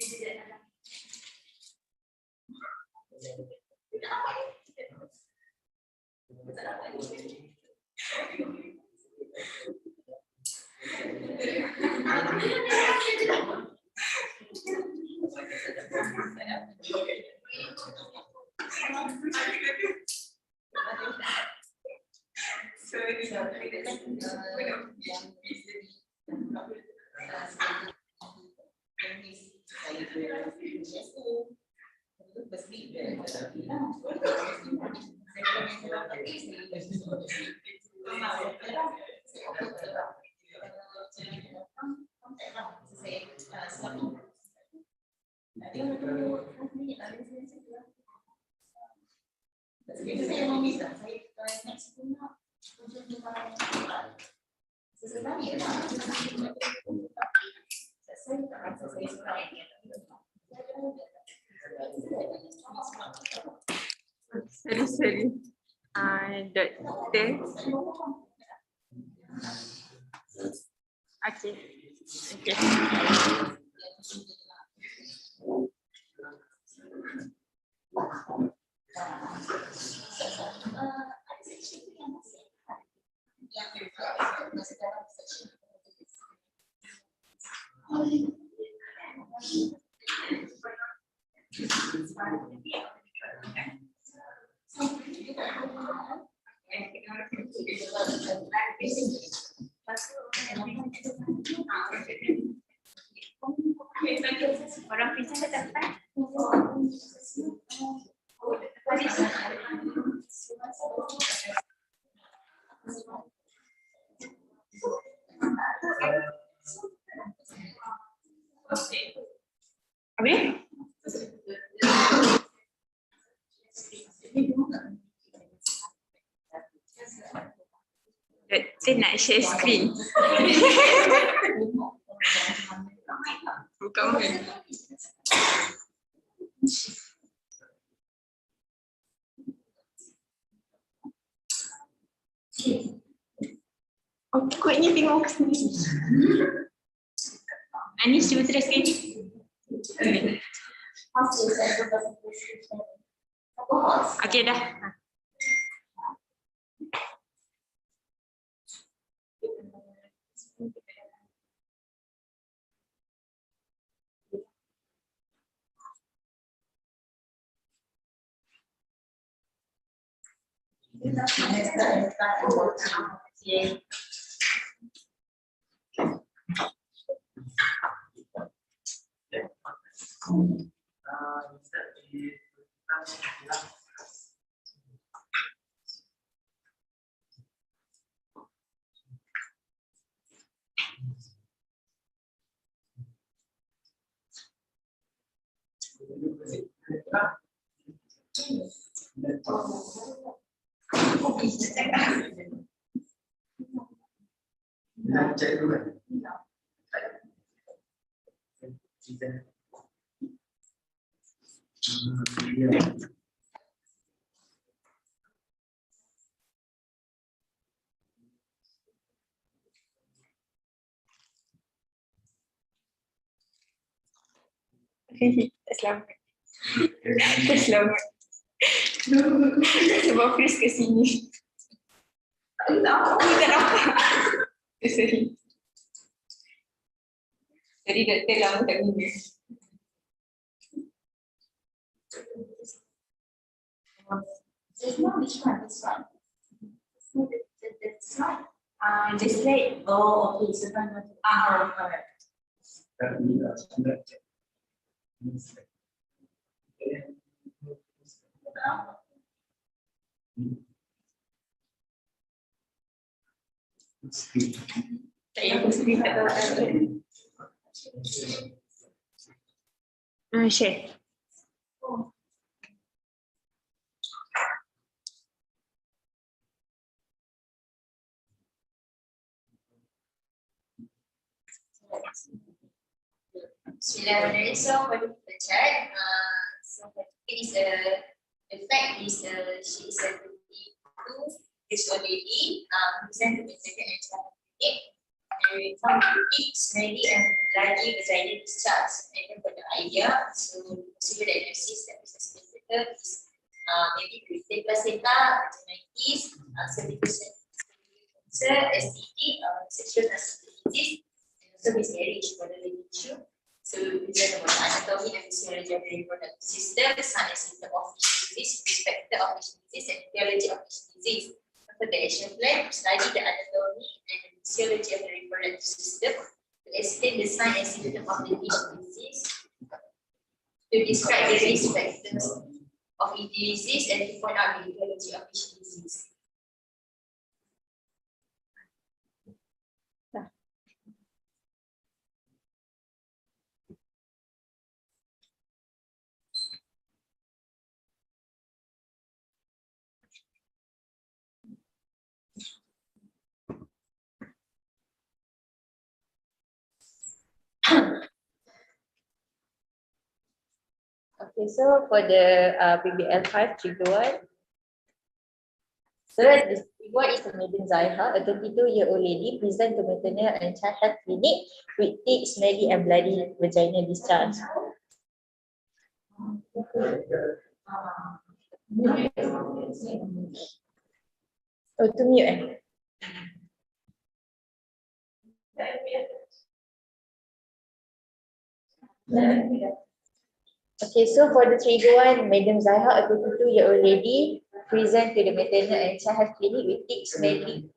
Sorry. Doktor. Okay. Orang pisah ke tempat? Habis? Doktor nak share screen. Bukan main. Oh, takutnya tengok ke sini. Anis cuba teruskan. Okey dah. Selamat. Selamat. Sebab Chris ke sini. Tak nampak. Sorry. Jadi doktor lama tak guna. There's no which one, this one. This one. This slide. Oh, okay. So one. Alright. Share. Bismillahirrahmanirrahim. So for the chart, so it is the fact is she is a 22 years old lady, present with second and third and we found it's ready and largely vagina discharge and then for the idea. So procedure diagnosis that we suspected is maybe preterm placenta, vaginitis, cervical cancer, STD, sexual transmitted disease, and also miscarriage bodily issue. So we present about anatomy and physiology of the reproductive system, sign and symptom of each disease, perspective of each disease, and etiology of each disease. For the action plan, study the anatomy and the physiology of the reproductive system, to explain the sign and symptom of the each disease, to describe the risk factors of each disease, and to point out the etiology of each disease. Okay, so for the PBL 5 trigger one, so this trigger is a maiden Zaiha, a 22-year-old lady, present to maternal and child health clinic with thick, smelly and bloody vaginal discharge. Oh, to mute Okay, so for the trigger one, Madam Zahra, a 22-year-old lady, present to the maternal and child health clinic with thick, smelly.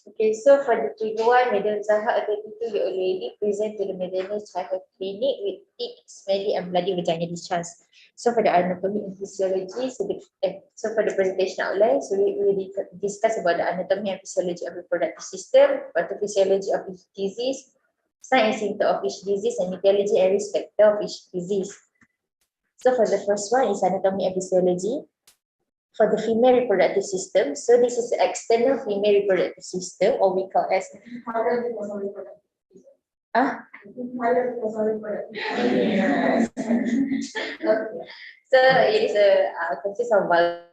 Okay, so for the trigger one, Madam Zahra, a 22-year-old lady, present to the maternal child health clinic with thick, smelly and bloody vaginal discharge. So for the anatomy and physiology, so for the presentation outline, so we will discuss about the anatomy and physiology of the reproductive system, pathophysiology of each disease, sign and symptom of each disease, and etiology and risk factor of each disease. So for the first one is anatomy and physiology. For the female reproductive system, so this is the external female reproductive system, or we call as So it is a consists of vulva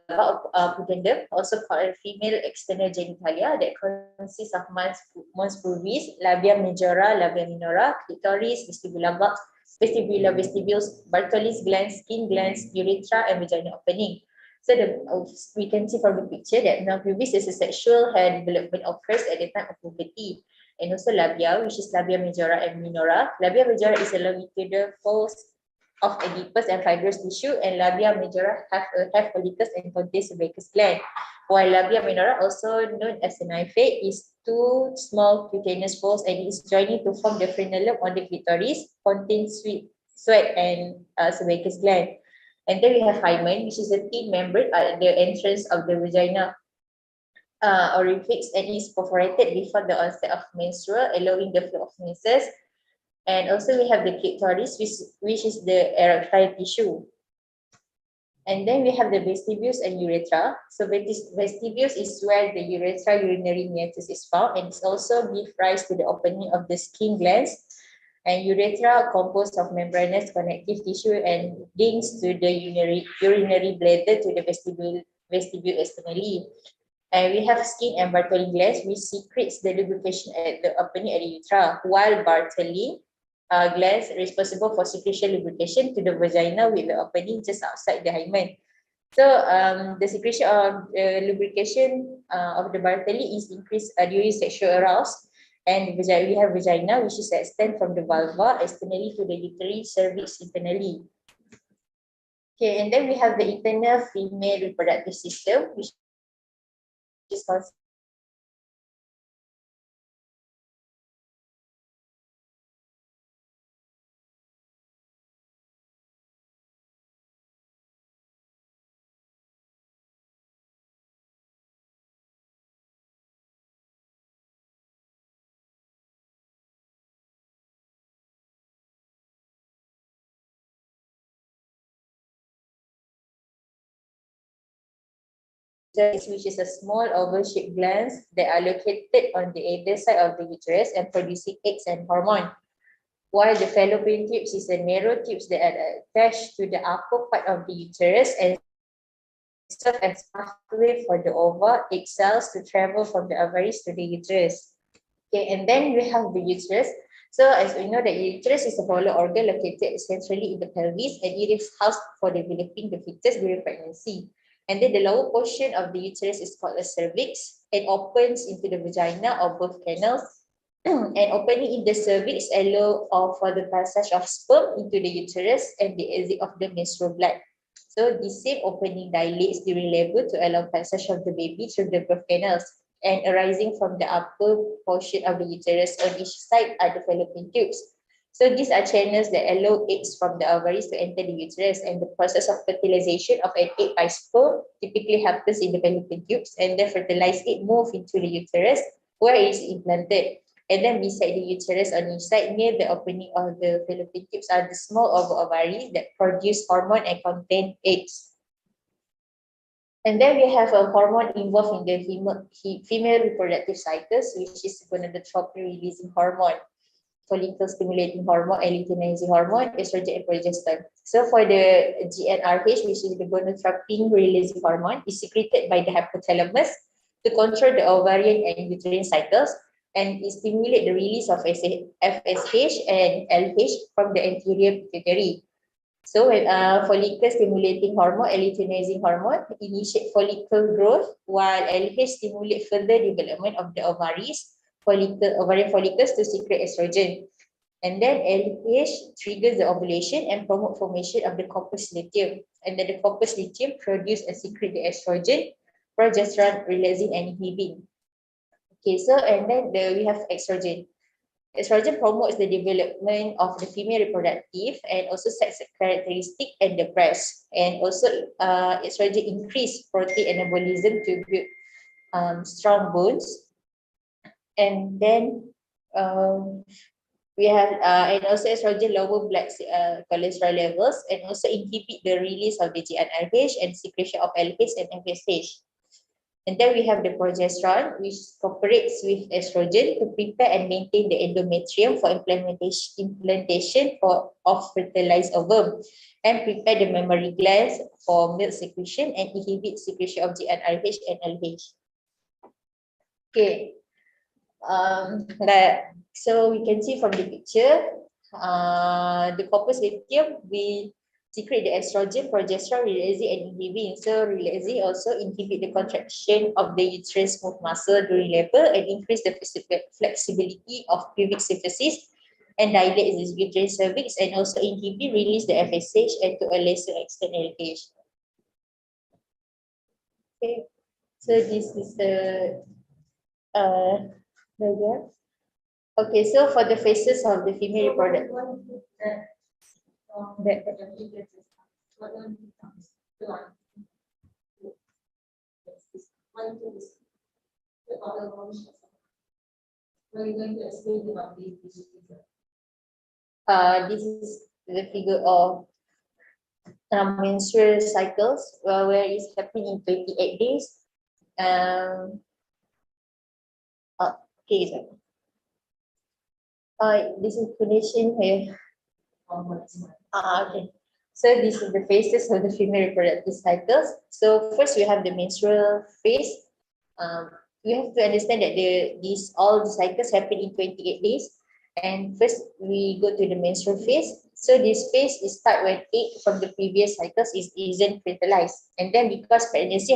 of pudendum, also called female external genitalia, that consists of mons pubis, labia majora, labia minora, clitoris, vestibular box, vestibular vestibules, Bartholin's glands, skin glands, urethra, and vaginal opening. So we can see from the picture that male pubis is a sexual hair development occurs at the time of puberty. And also labia, which is labia majora and minora. Labia majora is a longitudinal folds of adipose and fibrous tissue, and labia majora have follicles and contains sebaceous gland. While labia minora, also known as a nyphate, is two small cutaneous folds and is joining to form the frenulum on the clitoris, contains sweat and sebaceous gland. And then we have hymen, which is a thin membrane at the entrance of the vagina orifice and is perforated before the onset of menstrual, allowing the flow of menses. And also we have the clitoris, which is the erectile tissue. And then we have the vestibules and urethra. So vestibules is where the urethra urinary meatus is found, and it's also give rise to the opening of the skin glands. And urethra composed of membranous connective tissue and links to the urinary bladder to the vestibule externally. And we have skin and Bartholin glands, which secretes the lubrication at the opening at the urethra, while Bartholin glands responsible for secretion lubrication to the vagina with the opening just outside the hymen. So the secretion of lubrication of the Bartholin is increased during sexual arousal. And we have vagina, which is extend from the vulva externally to the uterine cervix internally. Okay, and then we have the internal female reproductive system, which is called uterus, which is a small oval-shaped glands that are located on the either side of the uterus and producing eggs and hormone. While the fallopian tubes is a narrow tubes that are attached to the upper part of the uterus and serve as pathway for the ova, egg cells to travel from the ovaries to the uterus. Okay, and then we have the uterus. So as we know, the uterus is a hollow organ located centrally in the pelvis, and it is housed for developing the fetus during pregnancy. And then the lower portion of the uterus is called a cervix and opens into the vagina or both canals. And opening in the cervix allow for the passage of sperm into the uterus and the exit of the menstrual blood. So this same opening dilates during labor to allow passage of the baby through the birth canals. And arising from the upper portion of the uterus on each side are the fallopian tubes. So these are channels that allow eggs from the ovaries to enter the uterus, and the process of fertilization of an egg by sperm typically happens in the fallopian tubes, and the fertilized egg move into the uterus where it is implanted. And then beside the uterus on each side near the opening of the fallopian tubes are the small ovaries that produce hormone and contain eggs. And then we have a hormone involved in the female reproductive cycles, which is gonadotropin releasing hormone, follicle stimulating hormone, and luteinizing hormone, estrogen and progesterone. So for the GnRH, which is the gonadotropin releasing hormone, is secreted by the hypothalamus to control the ovarian and uterine cycles, and it stimulates the release of FSH and LH from the anterior pituitary. So follicle stimulating hormone and luteinizing hormone initiate follicle growth, while LH stimulate further development of the ovarian follicles to secrete estrogen. And then LH triggers the ovulation and promote formation of the corpus luteum. And then the corpus luteum produce and secrete the estrogen, progesterone, releasing and inhibiting. Okay, so and then we have estrogen. Estrogen promotes the development of the female reproductive and also sex characteristic and the breast. And also estrogen increase protein anabolism to build strong bones. And then we have and also estrogen lower blood cholesterol levels and also inhibit the release of the GnRH and secretion of LH and FSH. And then we have the progesterone, which cooperates with estrogen to prepare and maintain the endometrium for implantation of fertilized ovum, and prepare the mammary glands for milk secretion and inhibit secretion of GnRH and LH. Okay, so we can see from the picture, the corpus luteum will secrete the estrogen, progesterone, relaxin, and inhibin. So relaxin also inhibit the contraction of the uterine smooth muscle during labor and increase the flexibility of pubic symphysis and dilate the uterine cervix, and also inhibit release the FSH and to a lesser extent LH. Okay, so this is the diagram. Okay, so for the phases of the female reproductive. This is the figure of menstrual cycles, where it's happening in 28 days. Okay, so this is finishing here. Okay. So this is the phases of the female reproductive cycles. So first we have the menstrual phase. We have to understand that all the cycles happen in 28 days. And first we go to the menstrual phase. So this phase is start when egg from the previous cycles isn't fertilized. And then because pregnancy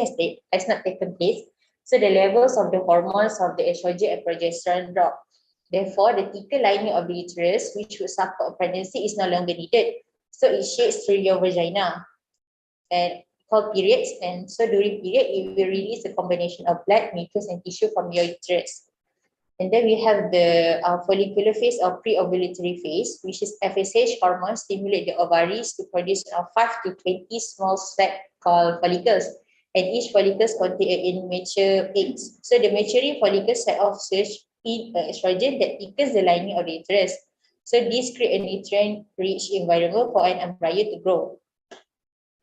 has not taken place, so the levels of the hormones of the estrogen and progesterone drop. Therefore, the thicker lining of the uterus, which would support pregnancy, is no longer needed. So it shades through your vagina and called periods. And so during period, it will release a combination of blood, mucus, and tissue from your uterus. And then we have the follicular phase or pre-ovulatory phase, which is FSH hormone stimulate the ovaries to produce 5 to 20 small sacs called follicles. And each follicles contain immature eggs. So the maturing follicles set off surge in estrogen that thickens the lining of the uterus. So this creates a nutrient-rich environment for an embryo to grow.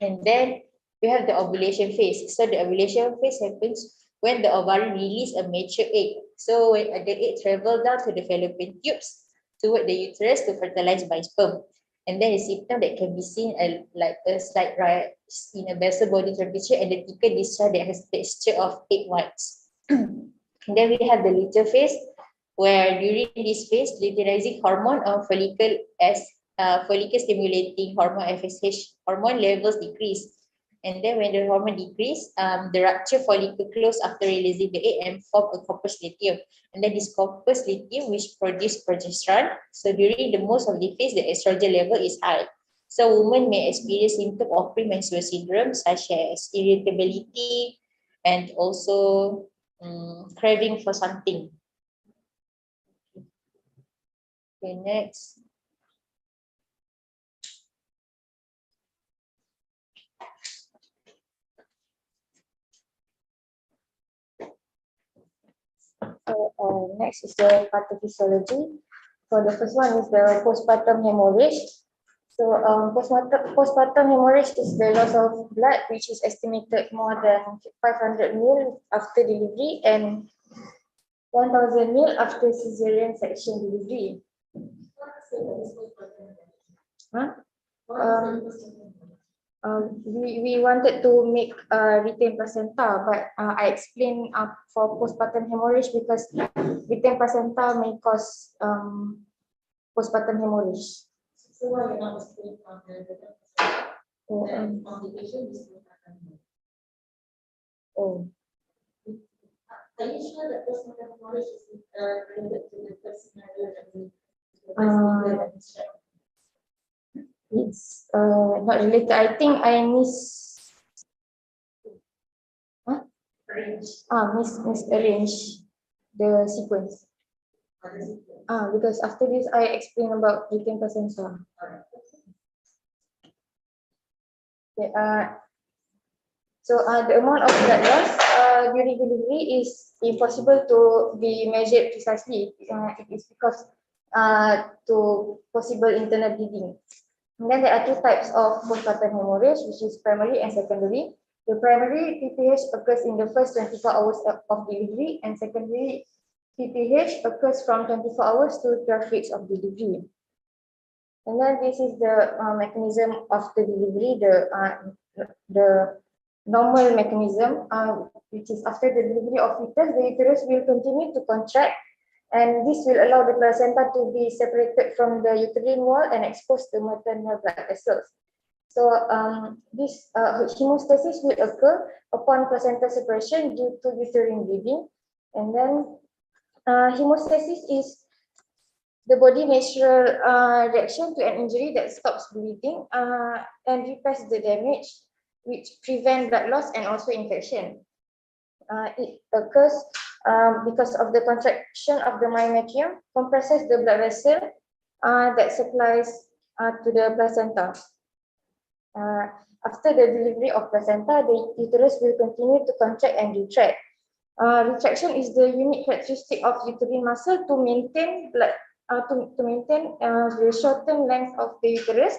And then we have the ovulation phase. So the ovulation phase happens when the ovary release a mature egg. So when the egg travel down to the fallopian tubes toward the uterus to fertilize by sperm. And then the symptom that can be seen like a slight rise in a vessel body temperature and the thicker discharge that has texture of egg whites. And then we have the luteal phase, where during this phase, luteinizing hormone or follicle stimulating hormone FSH hormone levels decrease. And then when the hormone decrease, the rupture follicle close after releasing the egg and form a corpus luteum. And then this corpus luteum which produce progesterone. So during the most of the phase, the estrogen level is high. So women may experience symptoms of premenstrual syndrome such as irritability and also craving for something. Okay, next. So next is the pathophysiology. So the first one is the postpartum hemorrhage. So postpartum hemorrhage is the loss of blood, which is estimated more than 500 ml after delivery and 1000 ml after cesarean section delivery. Huh? We wanted to make retained placenta, but I explained for postpartum hemorrhage because retained placenta may cause postpartum hemorrhage. So why you're not explaining on the complication is Oh, are you sure that postpartum hemorrhage is related to the first scenario that we it's not related. I think I misarrange the sequence. Because after this I explain about retained placenta. Okay, so the amount of blood loss during delivery is impossible to be measured precisely. It is because to possible internal bleeding. And then there are two types of postpartum hemorrhage, which is primary and secondary. The primary PPH occurs in the first 24 hours of delivery, and secondary PPH occurs from 24 hours to 12 weeks of delivery. And then this is the mechanism of the delivery, the normal mechanism, which is after the delivery of fetus, the uterus will continue to contract, and this will allow the placenta to be separated from the uterine wall and expose the maternal blood vessels. So this hemostasis will occur upon placenta separation due to uterine bleeding. And then hemostasis is the body natural reaction to an injury that stops bleeding and repairs the damage, which prevent blood loss and also infection. It occurs because of the contraction of the myometrium compresses the blood vessel that supplies to the placenta. After the delivery of placenta, the uterus will continue to contract and retract. Retraction is the unique characteristic of uterine muscle to maintain blood, to maintain the shortened length of the uterus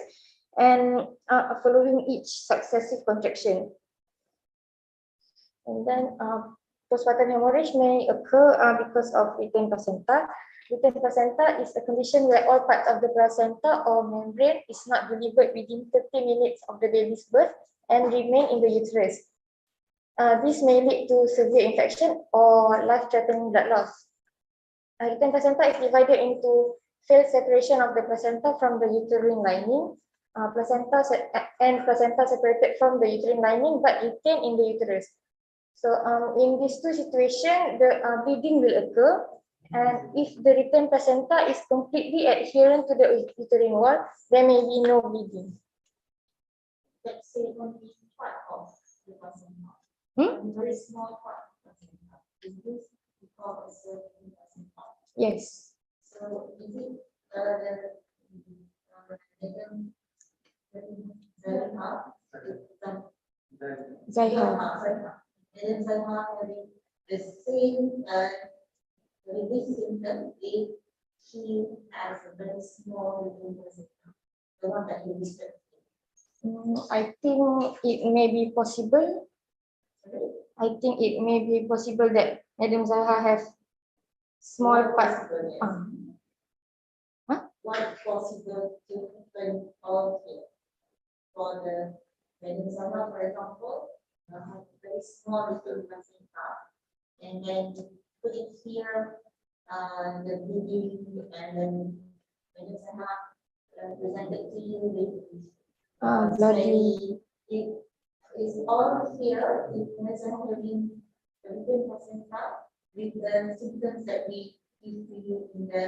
and following each successive contraction. And then postpartum hemorrhage may occur because of retained placenta. Retained placenta is a condition where all parts of the placenta or membrane is not delivered within 30 minutes of the baby's birth and remain in the uterus. This may lead to severe infection or life-threatening blood loss. Retained placenta is divided into failed separation of the placenta from the uterine lining, placenta separated from the uterine lining but retained in the uterus. So in these two situations, the bleeding will occur, and if the retained placenta is completely adherent to the uterine wall, there may be no bleeding. let's say only part of the placenta? Very small part of the placenta. Is this because of the placenta? Yes. So is it the Zaiha. And then someone having the same this symptom if he has a very small placenta, the one that you listed. I think it may be possible. I think it may be possible that Madam Zahra have small part. What possible to happen also for the Venezuela, for example, have a very small little placenta, and then put it here, the bleeding, and then Venezuela presented to you with Bloody. it is all here. It Venezuela having the little placenta with the symptoms that we give to you in the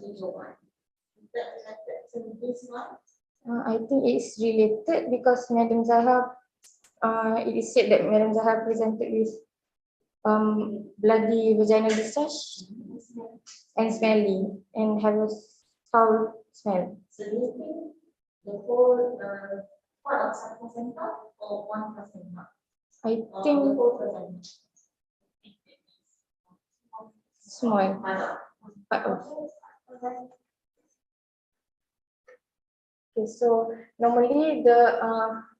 video one. Is that connected to this one? I think it's related because Madam Zahra, it is said that Madam Zahra presented with bloody vaginal discharge and smelly and have a foul smell. So do you think the whole part of the placenta or one placenta? I Or think the whole placenta? small Part part of. Okay, so normally the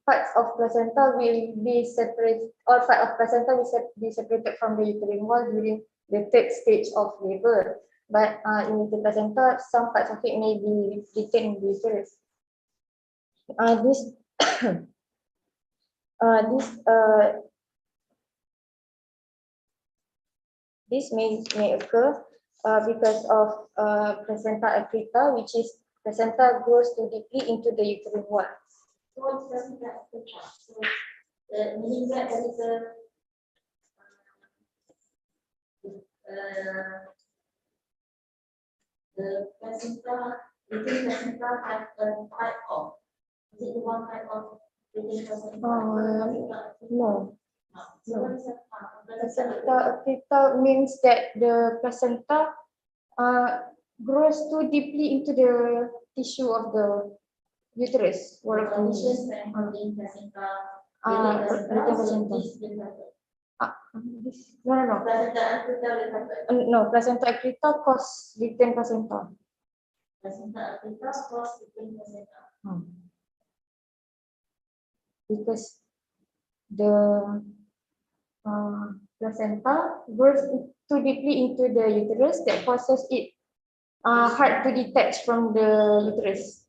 parts of placenta will be separated, or part of placenta will be separated from the uterine wall during the third stage of labor. But in the placenta, some parts of it may be retained in the uterus. This may occur because of placenta accreta, which is placenta grows too deeply into the uterine wall. So what does that look like? So meaning that there is the placenta, within placenta have a type of, is it the one type of within placenta? No. So what is that? Placenta accreta means that the placenta grows too deeply into the tissue of the uterus. The conditions that contain placenta, Within placenta. this will happen. No. Placenta accreta will happen. No, placenta accreta cause retained placenta. Placenta accreta cross between placenta. Because the placenta grows too deeply into the uterus that causes it hard to detach from the uterus.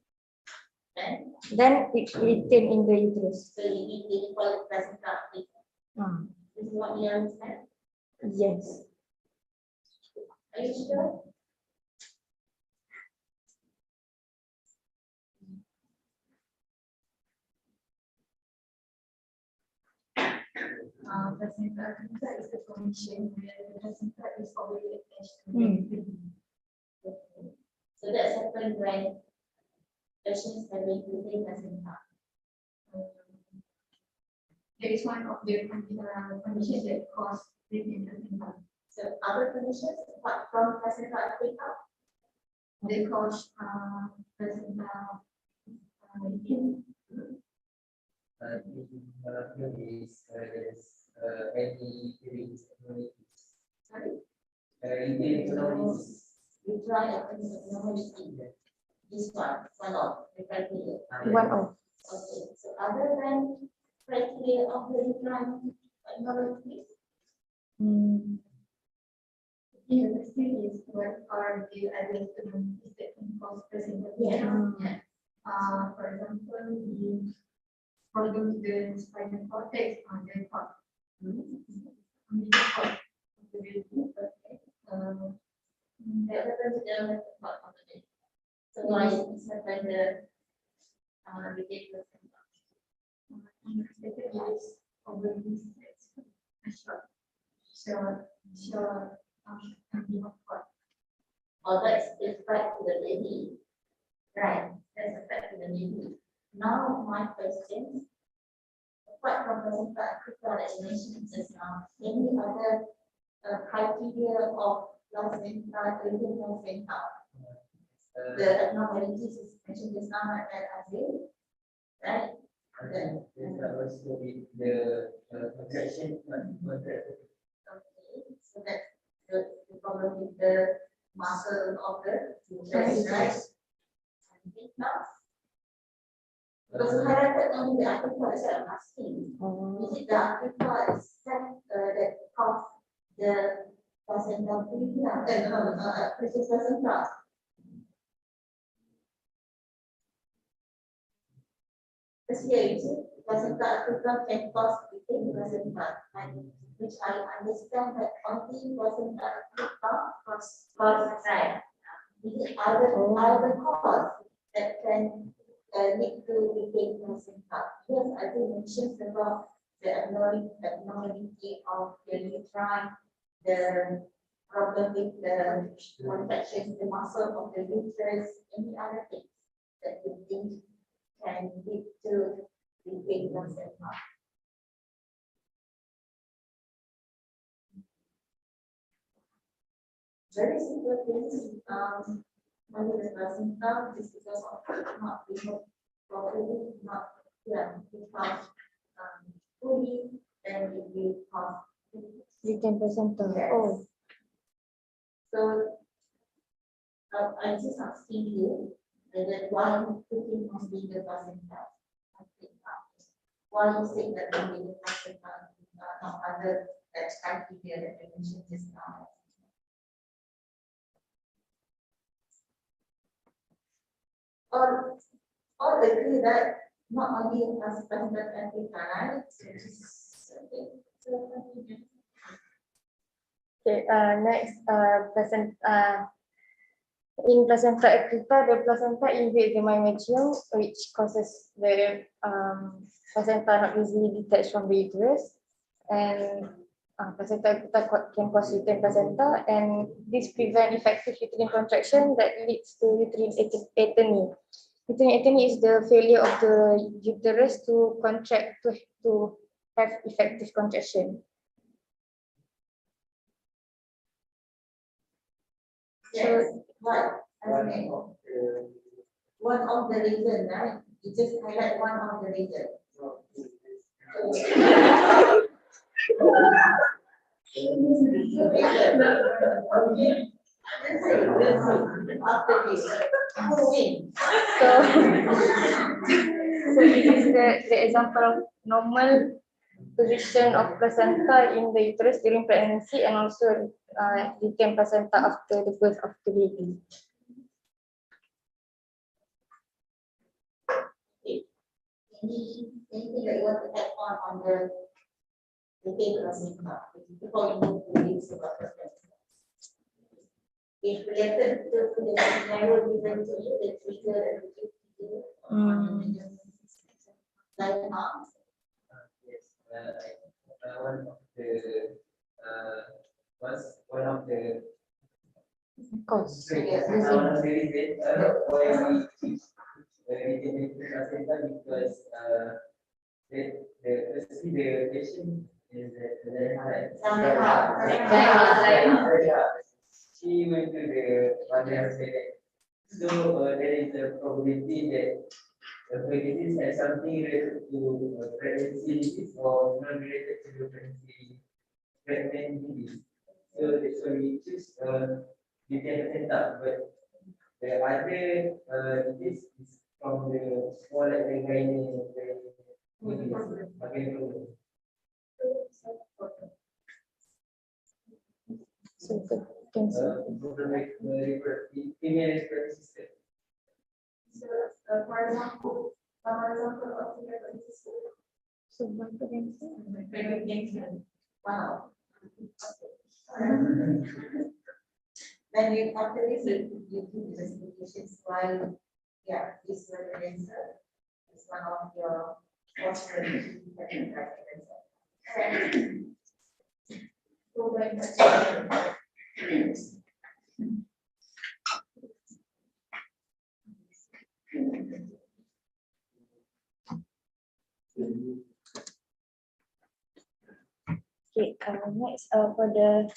Then it retained in the uterus. So you call it placenta accreta. This is what you understand? Yes. Are you sure? Placenta accreta is the condition where the placenta is already attached to the uterus. So that's happened when patients having retained placenta. That is one of the conditions that cause retained placenta. So other conditions apart from placenta accreta, they cause placenta leaking. Sorry? We try abnormality. This one of the criteria. One of. Okay, so other than criteria of the decline abnormality, yeah, the thing is what are the other abnormalities that can cause placenta leaking? For example, the problem with the spinal cortex on the part. That happens in the part of the day. So why is happened the retained placenta? Second is ovulation phase. Sure. Oh, that's effect to the baby. Right, that's effect to the baby. Now my question, apart from placenta accreta that you mentioned just now, any other criteria of placenta, retained placenta? The abnormalities is mentioned just now at Azil, right? Then also the contraction. okay, so that's the problem with the muscle of the uterus, right? Anything else? Because you highlighted only the Africa, that's what I'm asking. Is it the Africa itself that caused the placenta previa and previous placenta? Because here you see, placenta Africa can cause within placenta, and which I understand that only placenta Africa cause right. Is it other cause that can need to retain placenta? Yes, I think mentions about the abnormality of the uterine, the problem with the contractions, the muscle of the uterus, any other things that you think can lead to retain placenta. Very simple things. Only the placenta is because of not being properly, not because fully, then it will cause. You can present the Yes. oh. So I'm just asking you that why you putting only the placenta? Why you say that only the placenta, not other that criteria that you mentioned just now? All agree that not only as placenta Africa, right? Okay, next, in placenta acreta, the placenta invades the myometrium, which causes the placenta not easily detached from the uterus, and placenta acreta can cause uterine placenta, and this prevent effective uterine contraction that leads to uterine atony. Uterine atony is the failure of the uterus to contract to have effective contraction. Yes, right. Okay. One of the reasons, right? You just highlight one of the reasons. After this. So this is the example of normal position of placenta in the uterus during pregnancy, and also retained placenta after the birth of the baby. Anything that you want to add on the retained placenta before you move to this about pregnancy? It's related to the narrow reason to you, the trigger that you do. Like Yes, one of the Cause. one of the reasons why we can placenta because the patient is she went to the mother so there is a probability that the pregnancy has something related to pregnancy or not related to the pregnancy. So that's why we choose we can set up, but the other this is from the small like the Cervical cancer. female reproductive system. So, for example, of Cervical cancer. wow. Then you after this, you do the investigations why, yeah, this cancer is one of your possibilities that you have cancer. So very much. Okay, next for the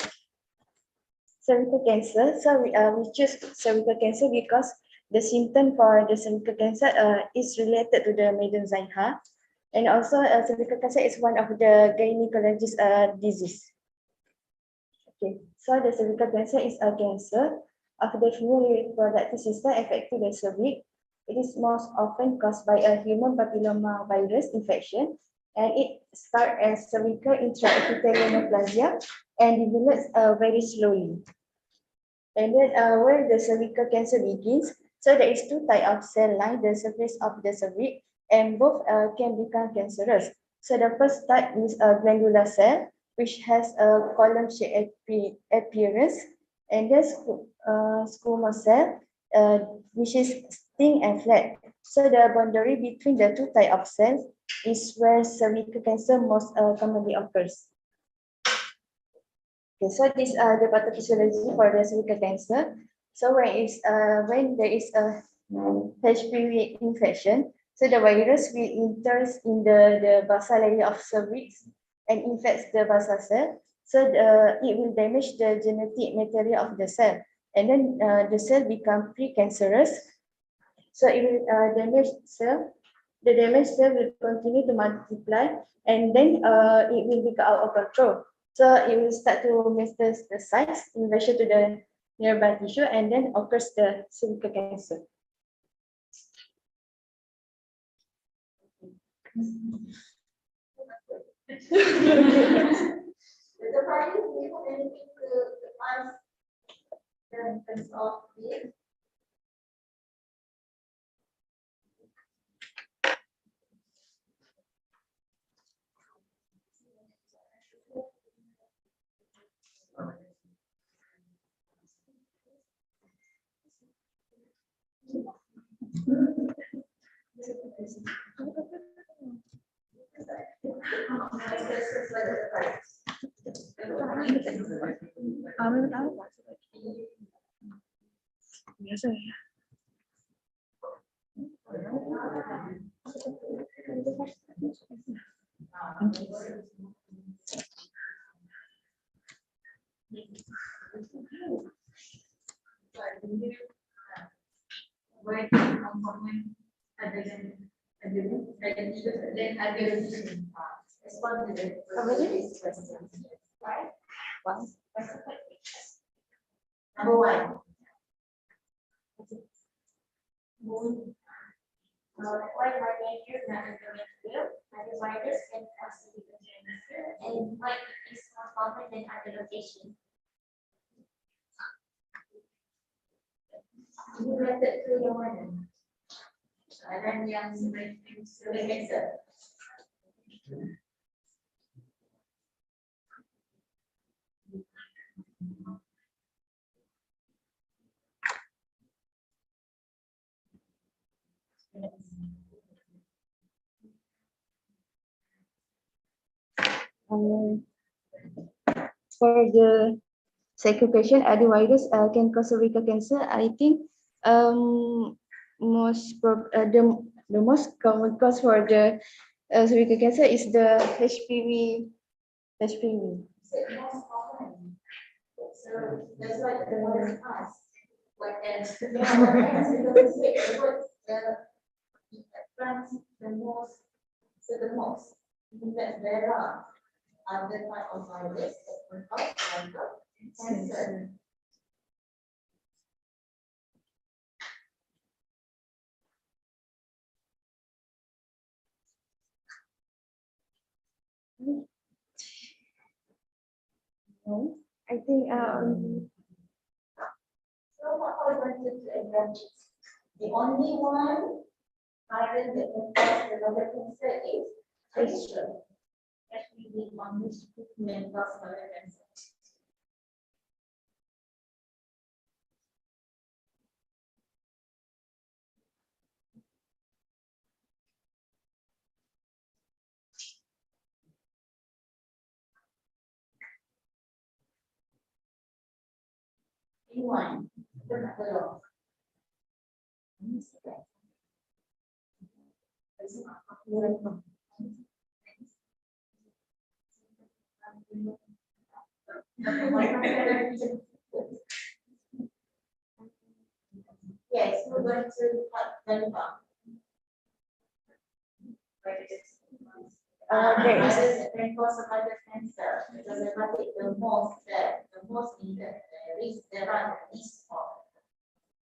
cervical cancer. So we choose cervical cancer because the symptom for the cervical cancer is related to the Maiden-Zeiher, and also cervical cancer is one of the gynecologist disease. Okay, so the cervical cancer is a cancer of the female reproductive system affecting the cervix, It is most often caused by a human papilloma virus infection, and it starts as cervical intraepithelial neoplasia and develops very slowly. And then where the cervical cancer begins, so there is two types of cell line, the surface of the cervix, and both can become cancerous. So the first type is a glandular cell, which has a column-shaped appearance, and then squamous cell, which is thin and flat. So the boundary between the two types of cells is where cervical cancer most commonly occurs. Okay, so this the pathophysiology for the cervical cancer. So when there is a HPV infection, so the virus will enter in the basal layer of cervix and infects the basal cell. So it will damage the genetic material of the cell, and then the cell become precancerous. So it will damage cell. The damaged cell will continue to multiply, and then it will become out of control. So it will start to metastasize in relation to the nearby tissue, and then occurs the cervical cancer. The party do you have anything to ask in terms of this? Number one. Why bacteria not endometrial? The virus can cause cervical cancer, and why it is more common than other locations. Ini related to yang mana? Soalan yang cervical cancer. For the second question, other virus can cause cervical cancer. I think the most common cause for the cervical cancer is the HPV. HPV. Most common. So that's why the mother asked. What else? What else? Because the word France the most. So the most. That there are other type of virus that can cause cancer. No, I think So what I wanted to address, the only one virus that can cause the liver cancer is Asia. HPV on which can cause liver cancer. Anyone? Belum. Yes, we're going to Denmark. Can cause liver cancer because the most needed, there are the least of,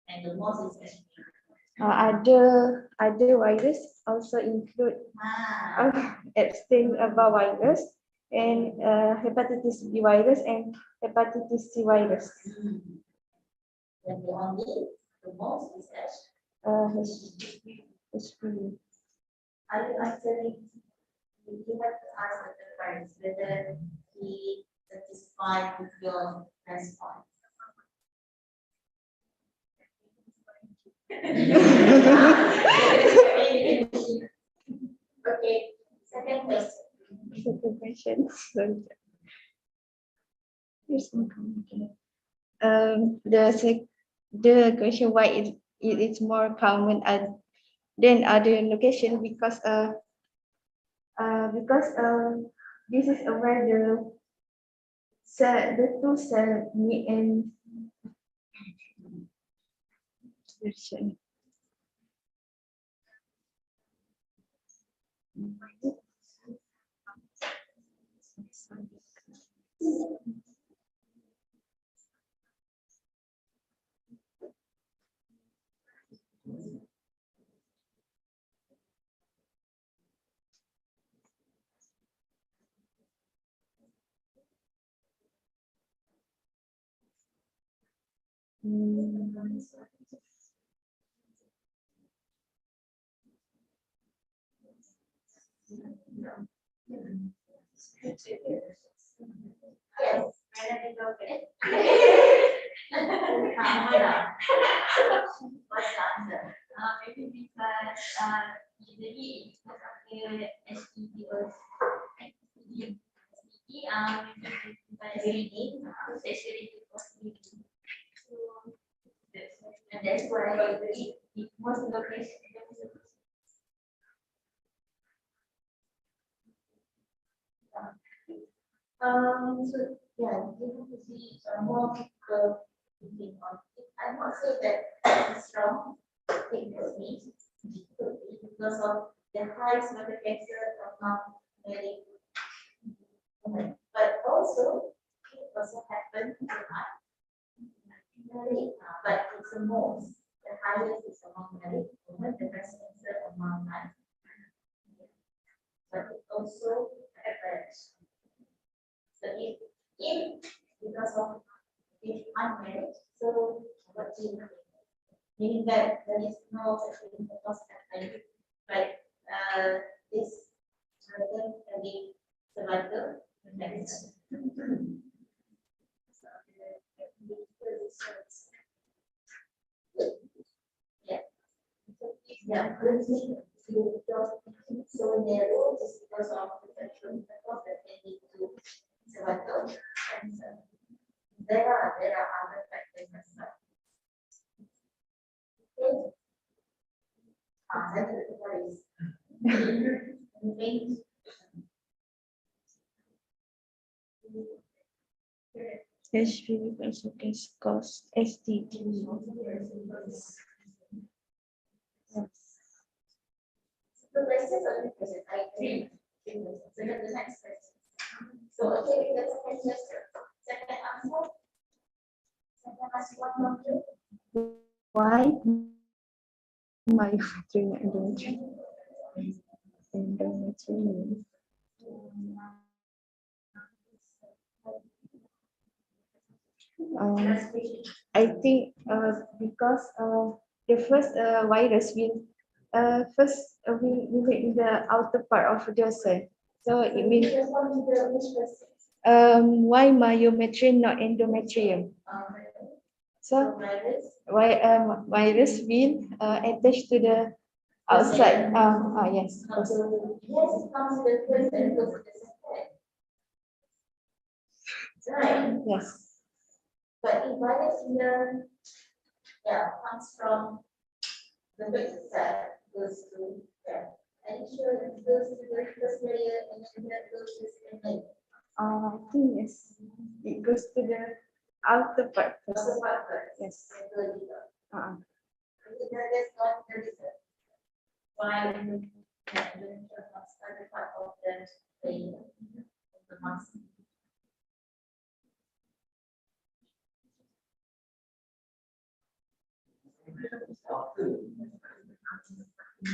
and the most is HPV. Other virus also include Epstein-Barr virus and hepatitis B virus and hepatitis C virus. And the only, the most research, HPV. are you answering? You have to ask the parents whether he satisfied with your response. Okay, second question. Second question. The question why it is more common than other location because this is where the two cell meet and version. Yes, Madam Advocate. What's the answer? Maybe because usually it's because of the STD or STD, especially And that's why it most location. So yeah, you have to see more people thinking on it. I not say that it's strong thing for me, because of the high cervical cancer of not married women. But also, it also happens to married, but it's the most. The highest is among married women, the breast cancer among men. But it also happens. So if because of if unmarried, so what do you mean? Meaning that there is no such thing as happening, like this certain having survival mechanism. Yeah. Yeah, so narrow just because of the sexual intercourse that they need to cervical cancer. There are other factors as well. Okay. That's what is HPV also can cause STD. The questions are the questions. I agree. So the next question. So okay, we get second question. Second answer. Second last one from you. Why my endometrium? I think because the first virus will will in the outer part of the cell. So it means why myometrium not endometrium? So why virus will attach to the outside? Yes. Yes, it comes with the first and goes with the second. Right. Yes. But if virus here, comes from the big cell, goes to and sure it goes to the first layer and then that goes to the second layer. I think yes. It goes to the outer part first. Outer part first. Yes. And go deeper. That's not the reason why the other part of the muscle. Why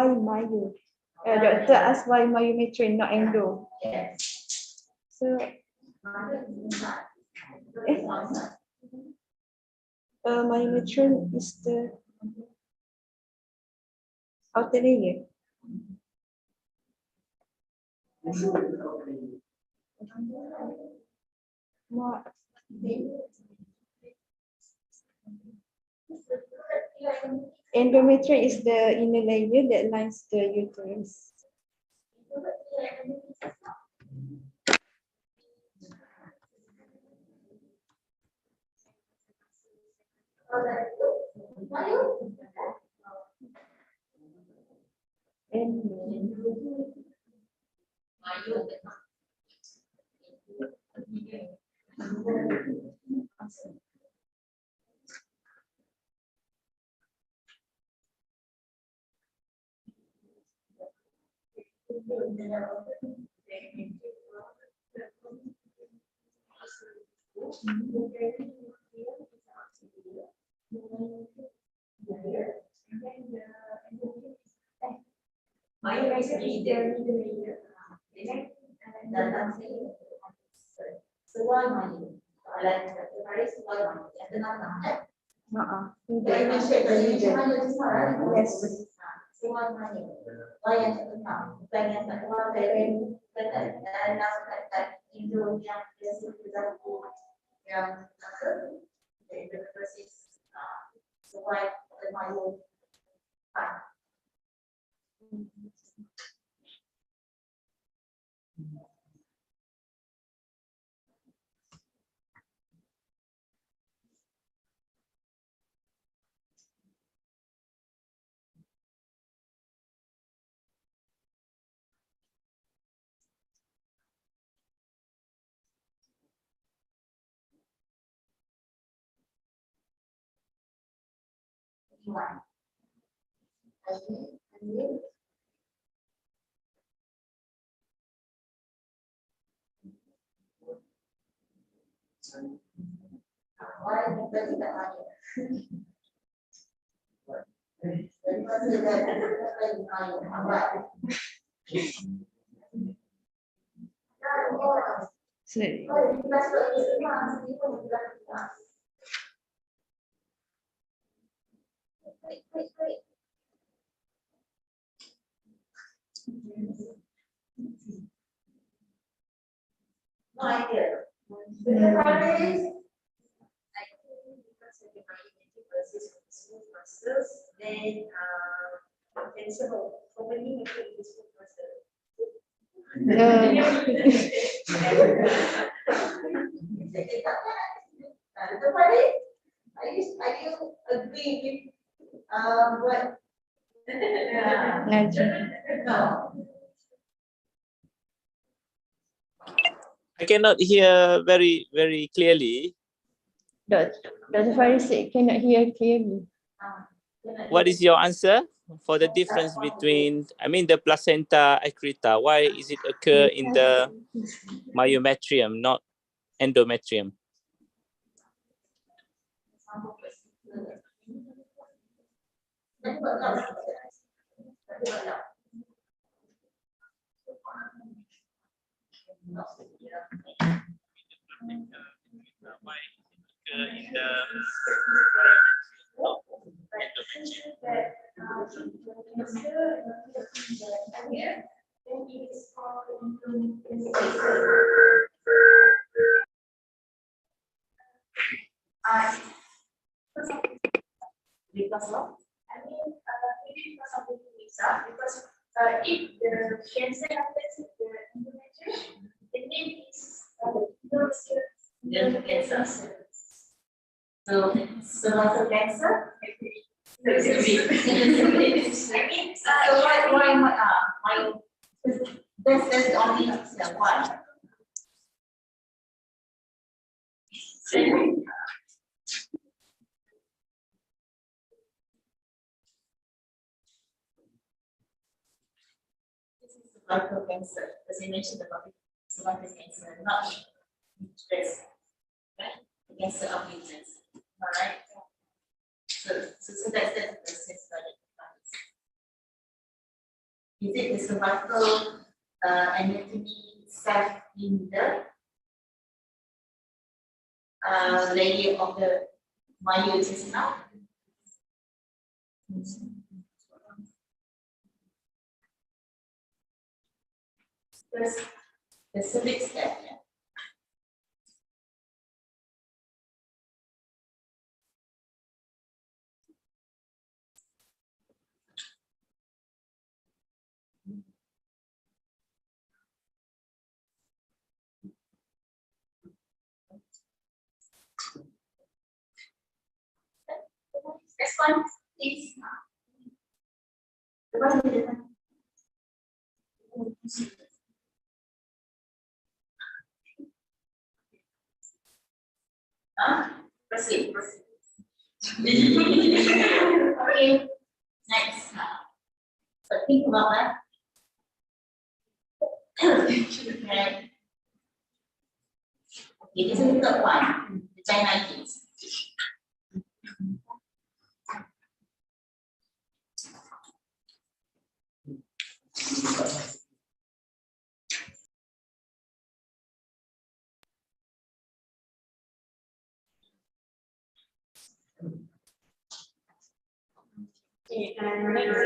Mayu? Doctor asked why myometrium, not endo. Yes. So, myometrium is the outer layer. More. Endometrium is the inner layer that lines the uterus. Yes. No idea. Then potential opening of the smooth muscle. Are you agree with what? No. I cannot hear very clearly. Dr. Faris cannot hear clearly. What is your answer for the difference between, I mean, the placenta accreta? Why is it occur in the myometrium, not endometrium? Why is it occur in the Because of, maybe because of the visa, because if the cancer happens in the endometrium, the name is cancer. So, cervical cancer. So why my that's the only reason why. cervical cancer, as I mentioned about cervical cancer, not uterus, right? The cancer of uterus. All right. So that's the process for the device. Is it the cervical anatomy itself in the layer of the myosis now? First, the cervix step, yeah. Next one, please. The one with the proceed. Okay, next. So think about that. Right. Okay, this is the third one, vaginitis. Okay, next.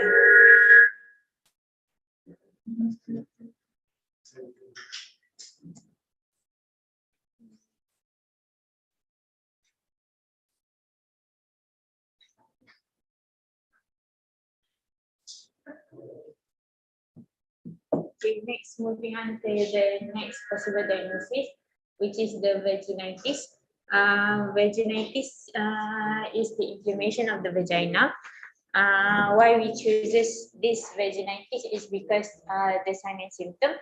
Okay, next moving on to the next possible diagnosis, which is the vaginitis. Vaginitis is the inflammation of the vagina. Why we chooses this vaginitis is because the sign and symptom,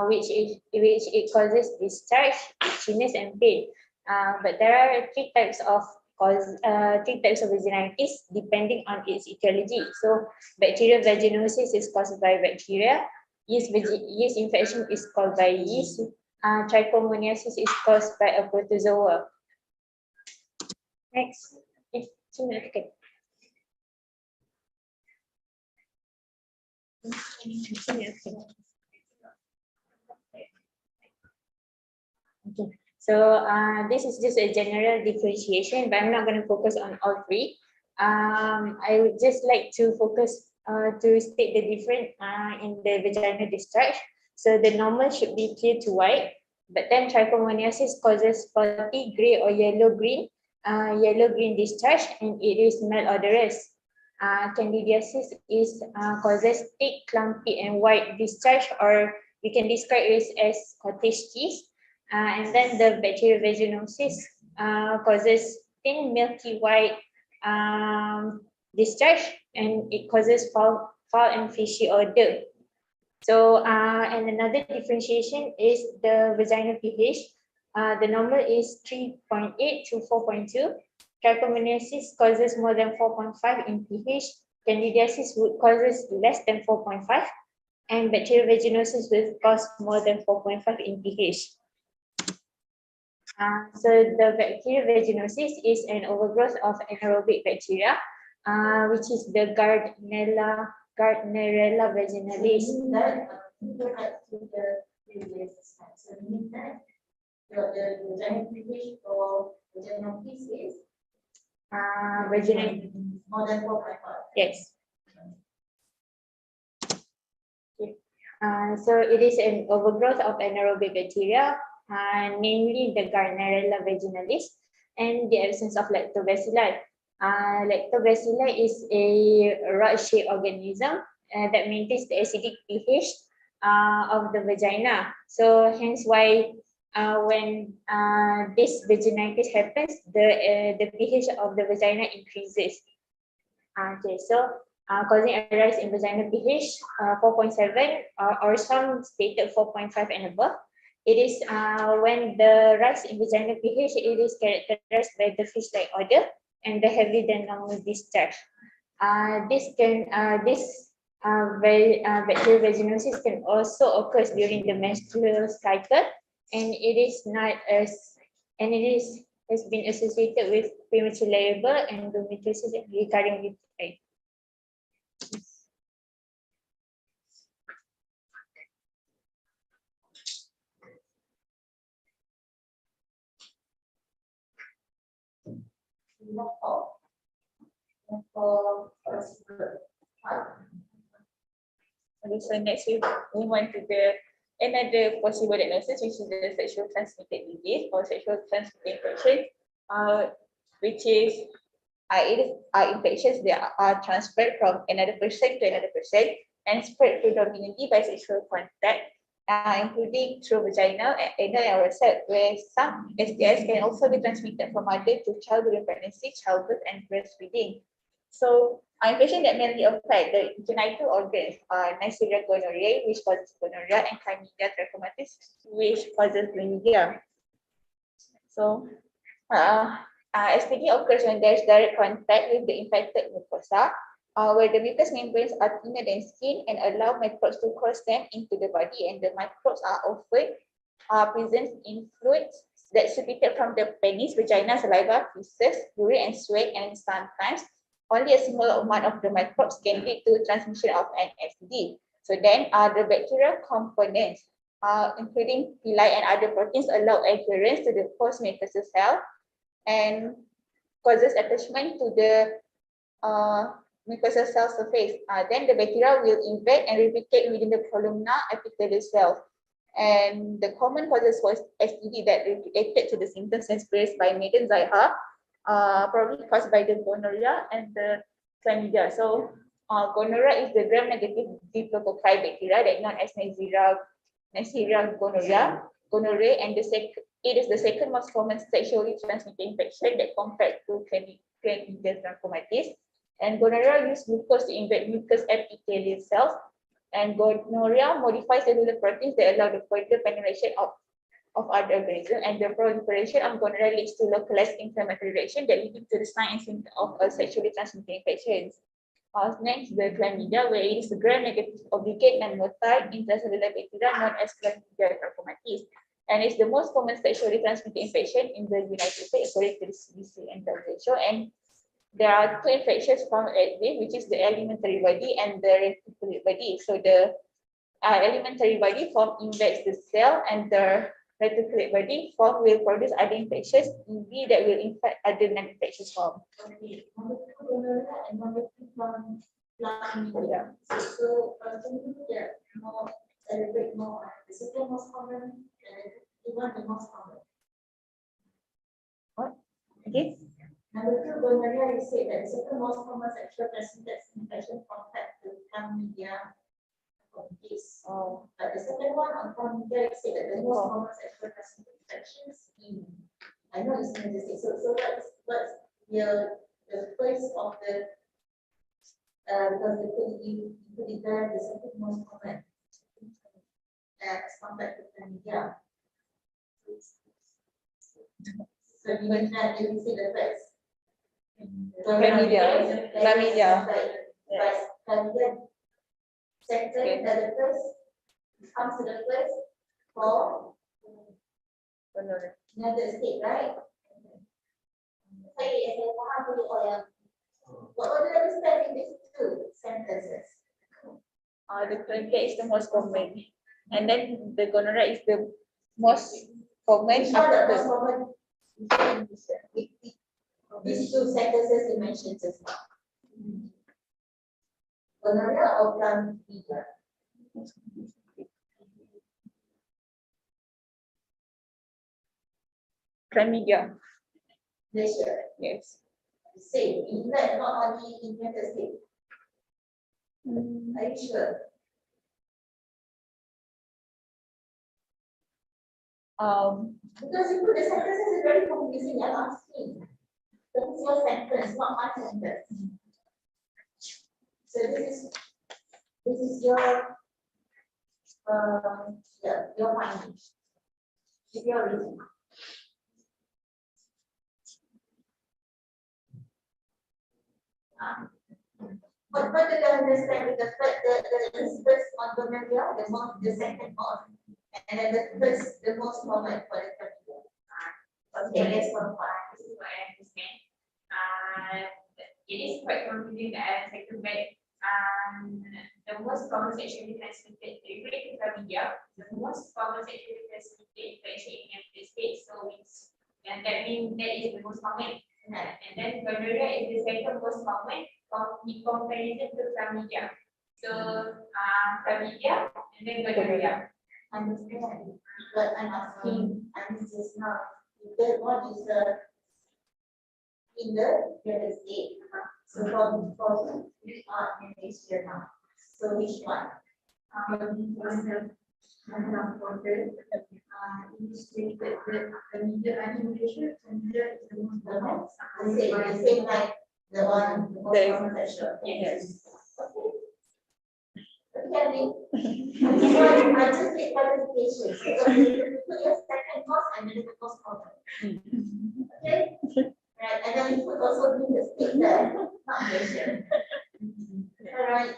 which it causes discharge, itchiness, and pain. But there are three types of vaginitis depending on its etiology. So, bacterial vaginosis is caused by bacteria. Yeast infection is caused by yeast. Trichomoniasis is caused by a protozoa. Next, okay. Okay. So this is just a general differentiation, but I'm not going to focus on all three. I would just like to focus to state the difference in the vaginal discharge. So the normal should be clear to white, but then trichomoniasis causes spotty, gray or yellow-green discharge, and it is malodorous. Candidiasis causes thick, clumpy, and white discharge, or we can describe it as cottage cheese. And then the bacterial vaginosis causes thin, milky white discharge, and it causes foul and fishy odor. So, and another differentiation is the vaginal pH. The normal is 3.8 to 4.2. Trichomoniasis causes more than 4.5 in pH. Candidiasis would causes less than 4.5, and bacterial vaginosis will cause more than 4.5 in pH. So the bacterial vaginosis is an overgrowth of anaerobic bacteria, which is the Gardnerella vaginalis. That to the previous slide. So means that the vaginal pH or vaginal piece is Vaginal, more than 4.5. yes. So it is an overgrowth of anaerobic bacteria, namely the Gardnerella vaginalis, and the absence of lactobacilli. Lactobacilli is a rod-shaped organism that maintains the acidic pH of the vagina. So hence why when this vaginitis happens, the pH of the vagina increases. Okay, so causing a rise in vaginal pH 4.7 or some stated 4.5 and above. It is when the rise in vaginal pH, it is characterized by the fish-like odor and the heavier than normal discharge. This Bacterial vaginosis can also occur during the menstrual cycle, and it is not as and it is has been associated with premature labor, endometriosis, and recurring UTI. Okay, so next we move on to the another possible diagnosis, which is the sexual transmitted disease or sexual transmitted infection, which is it is infections that are transferred from another person to another person and spread predominantly by sexual contact, including through vagina, anal, and oral, where some STIs can also be transmitted from mother to child during pregnancy, childbirth, and breastfeeding. So, infection that mainly affect the genital organs are Neisseria gonorrhoeae, which causes gonorrhea, and Chlamydia trachomatis, which causes chlamydia. So, STD occurs when there is direct contact with the infected mucosa, where the mucous membranes are thinner than skin and allow microbes to cross them into the body, and the microbes are often present in fluids that secreted from the penis, vagina, saliva, feces, urine, and sweat, and sometimes only a small amount of the microbes can lead to transmission of an STD. So then the bacterial components, including villi and other proteins, allow adherence to the host mucosal cell and causes attachment to the mucosal cell surface. Then the bacteria will invade and replicate within the columnar epithelial cells. And the common causes for STD that related to the symptoms experienced by maiden Zaiha, probably caused by the gonorrhea and the chlamydia. So gonorrhea is the gram-negative diplococci bacteria that known as Neisseria gonorrhoeae, and it is the second most common sexually transmitted infection that compared to Chlamydia trachomatis. And gonorrhea uses glucose to invade mucous epithelial cells, and gonorrhea modifies cellular proteins that allow the further penetration of other organisms, and the proliferation of gonorrhea leads to localized inflammatory reaction that leads to the sign and symptom of a sexually transmitted infection. Next, the chlamydia, where it is the gram-negative obligate and motile intracellular bacteria known as Chlamydia trachomatis, and it's the most common sexually transmitted infection in the United States according to the CDC and WHO. And there are two infections found at this, which is the alimentary body and the reticulate body. So the alimentary body form invades the cell, and the reticulate body form will produce other infections EB that will infect other non-infectious form. Yeah. So, more elaborate more on the second most common, even the most common. What? Okay. Number two, gonorrhea is said that the second most common sexual transmitted infection compared to chlamydia. Oh. But the second one on chlamydia is said that the most common sexual transmitted infections in. I know it's not the same. So what's the first of the because you put it there, the second most common as compared to chlamydia. So you mean that you say the first. Chlamydia. Yes. Chlamydia. Second, the first comes to the first for United States, right? Saya faham dulu yang what do you understand in these two sentences? The chlamydia is the most common, and then the gonorrhea is the most common. Which one the most common? These two sentences you mentioned just now. Gonorrhea or chlamydia? Chlamydia. Yes. Same. In fact, not only in United States. Are you sure? Because you put the sentences is very confusing. I'm asking. This is your sentence, not my sentence. So this is your your finding. Your reason. what do you understand? The first on gonorrhea, the second on, and then the most common for the chlamydia. Okay, let's go for This is what I understand. It is quite confusing that I have to back. The most common sexually transmitted rate is chlamydia. The most common sexually transmitted infection in the United States. So it's, and that means that is the most common. And then gonorrhea is the second most common in comparison to chlamydia. So chlamydia and then gonorrhea. understand. But I'm asking, and this is not, the one is in the United States. So for which one in this year now? So which one? The same like the one sexual. Yes. Okay, I just need clarification. So you put your second course and then the first course. Okay? Right, and then you put also do the state there, not measure. All right.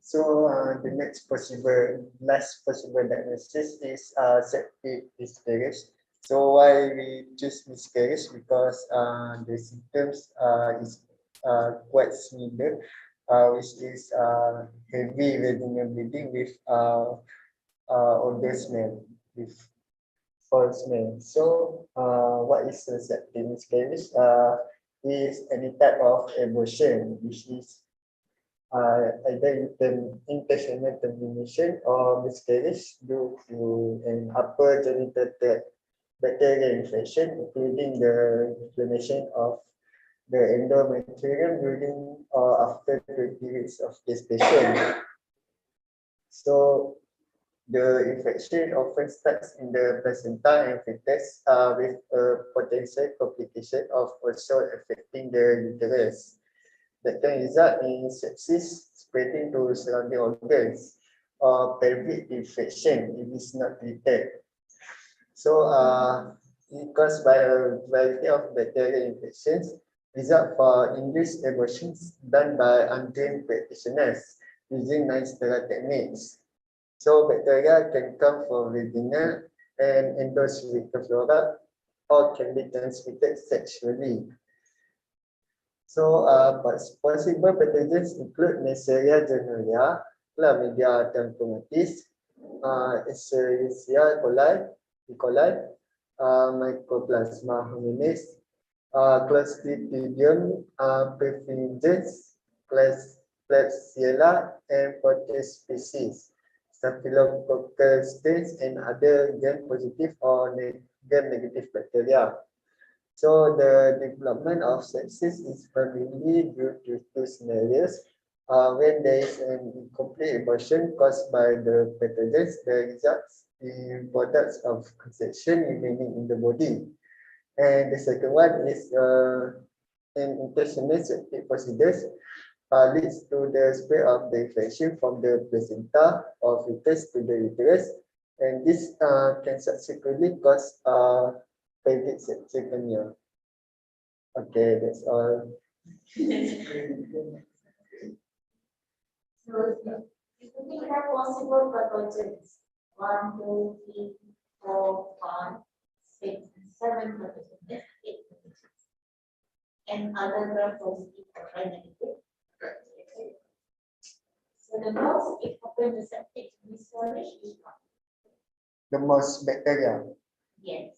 So the next last possible diagnosis is septic miscarriage. So why we choose miscarriage? Because the symptoms is quite similar, which is heavy vaginal bleeding with odor smell, with foul smell. So what is a septic miscarriage? Is any type of abortion, which is either intentional termination or miscarriage due to an upper genital tract bacterial infection, including the inflammation of the endometrium during or after 20 weeks of gestation. So the infection often starts in the placenta and fetus with a potential complication of also affecting the uterus that can result in sepsis spreading to surrounding organs or pelvic infection if it's not treated. So it caused by a variety of bacterial infections, result for induced abortions done by untrained practitioners using non-sterile techniques. So bacteria can come from vaginal and endocervical flora or can be transmitted sexually. So possible pathogens include Neisseria gonorrhea, Chlamydia trachomatis, Escherichia coli, Mycoplasma hominis, Clostridium perfringens, Klebsiella, and Proteus species, Staphylococcal strains, and other gram-positive or gram-negative bacteria. So the development of sepsis is primarily due to two scenarios. When there is an incomplete abortion caused by the pathogens, the results in products of conception remaining in the body. And the second one is an intentional septic procedures leads to the spread of the infection from the placenta or fetus to the uterus, and this can subsequently cause pelvic septicemia. Okay, that's all. So we have possible pathogens. 1, 2, 3, 4, 5, 6, 7 pathogens. 8 pathogens. And other gram-positive or gram-negative. So the most important septic miscarriage is what? The most bacteria. Yes.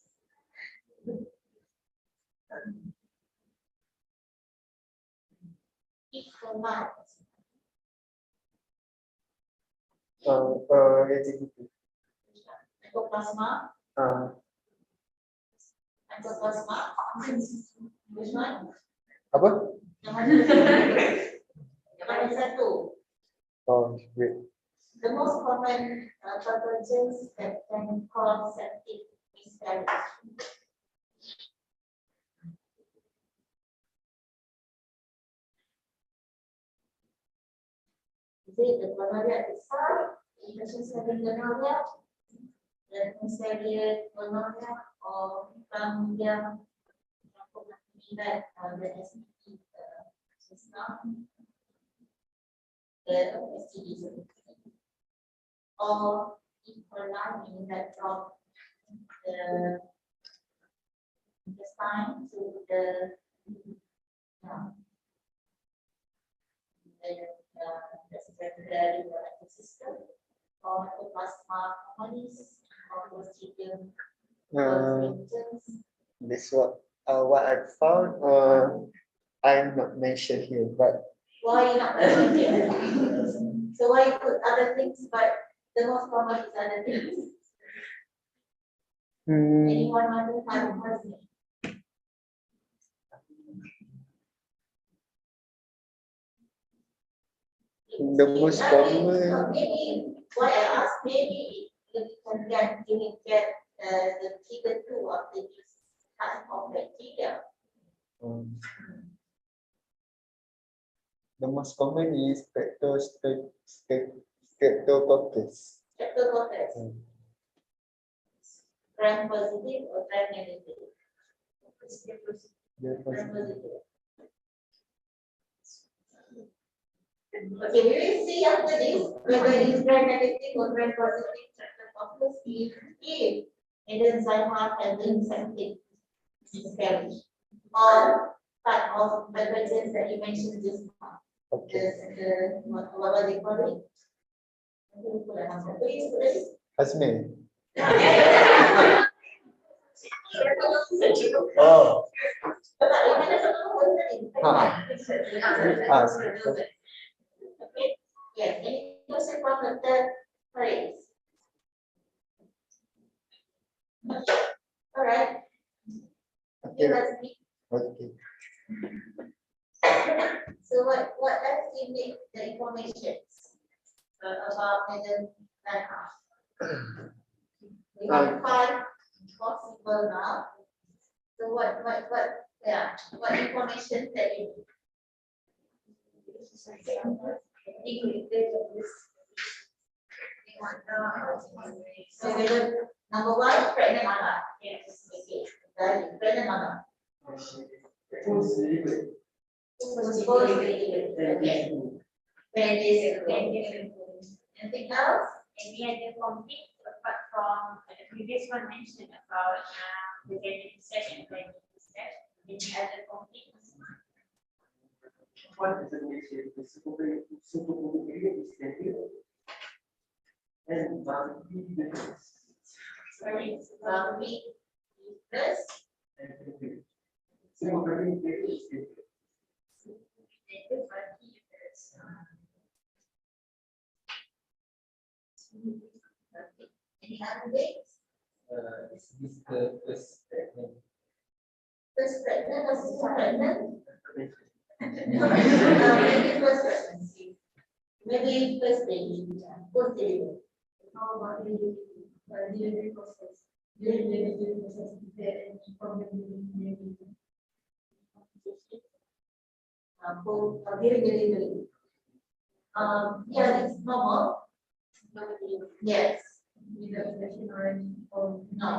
E. coli. Rigidity. Mycoplasma. Mycoplasma. Which one? Apa? Yang mana satu? Oh, great. The most common pathogens that can cause septic miscarriage. Is it the gonorrhea itself, infections having gonorrhea, the Neisseria gonorrhea, or chlamydia, that the STD system, the STDs, or E. coli, meaning that from the spine to the secondary reproductive system, or the plasma colonies, or Clostridium symptoms. This what I found. I'm not mentioned here, but Why not? So why you put other things, but the most common is other things? Anyone want to have person? the most common. Maybe why I asked, maybe you can get the figure 2 of the type of bacteria. The most common is Streptococcus. Streptococcus. Gram positive or gram negative? Gram positive. Okay, we will see after this whether it is gram negative or gram positive Streptococcus if mesenchyma handling septic miscarriage or type of pathogens that you mentioned just now. What was it called? Hasmin. Oh. Yes, any question from the third phrase? All right. Okay. Let's meet. Okay. So what else do you need the information about mesenchyma? We have 5 possible now. So what information that you need? So we look, number 1, pregnant mother. Yes. Okay. Pregnant mother. Anything else? Any other complete apart from the previous one mentioned about the genetic session when you said any other complete? What is the nature of the supercomputer is and Sorry, uterus. Any other dates? Is this the first pregnant? First pregnant or second pregnant? Maybe first pregnancy. Maybe first baby. First baby. How about the delivery process? During the delivery process, is there any problem with the during delivery? Yeah, it's normal. Yes. Without infection or any no.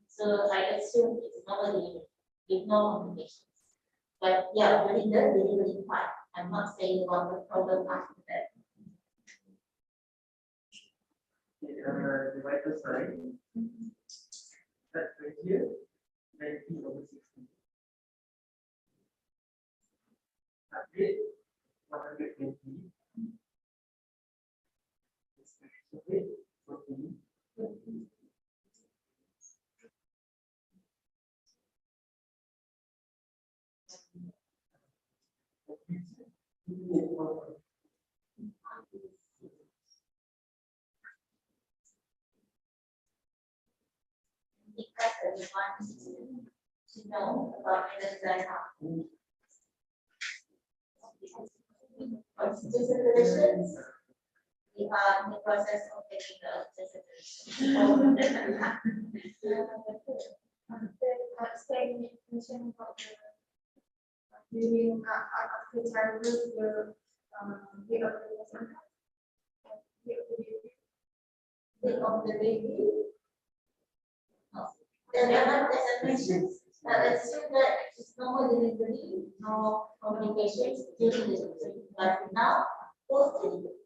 So I assume it's normally with no complications. But yeah, during the delivery part, I'm not saying about the problem after that. The vital sign. That's right here. 19/60. Update 120. Okay, 14. Because everyone to know about mesenchyma. oxygen circulations. We are in the process of getting the oxygen circulation. Mention about during after childbirth, the weight of the placenta, Weight of the baby. Then as I mentioned, assume that it's normal delivery, no complications during the delivery. But now, post delivery,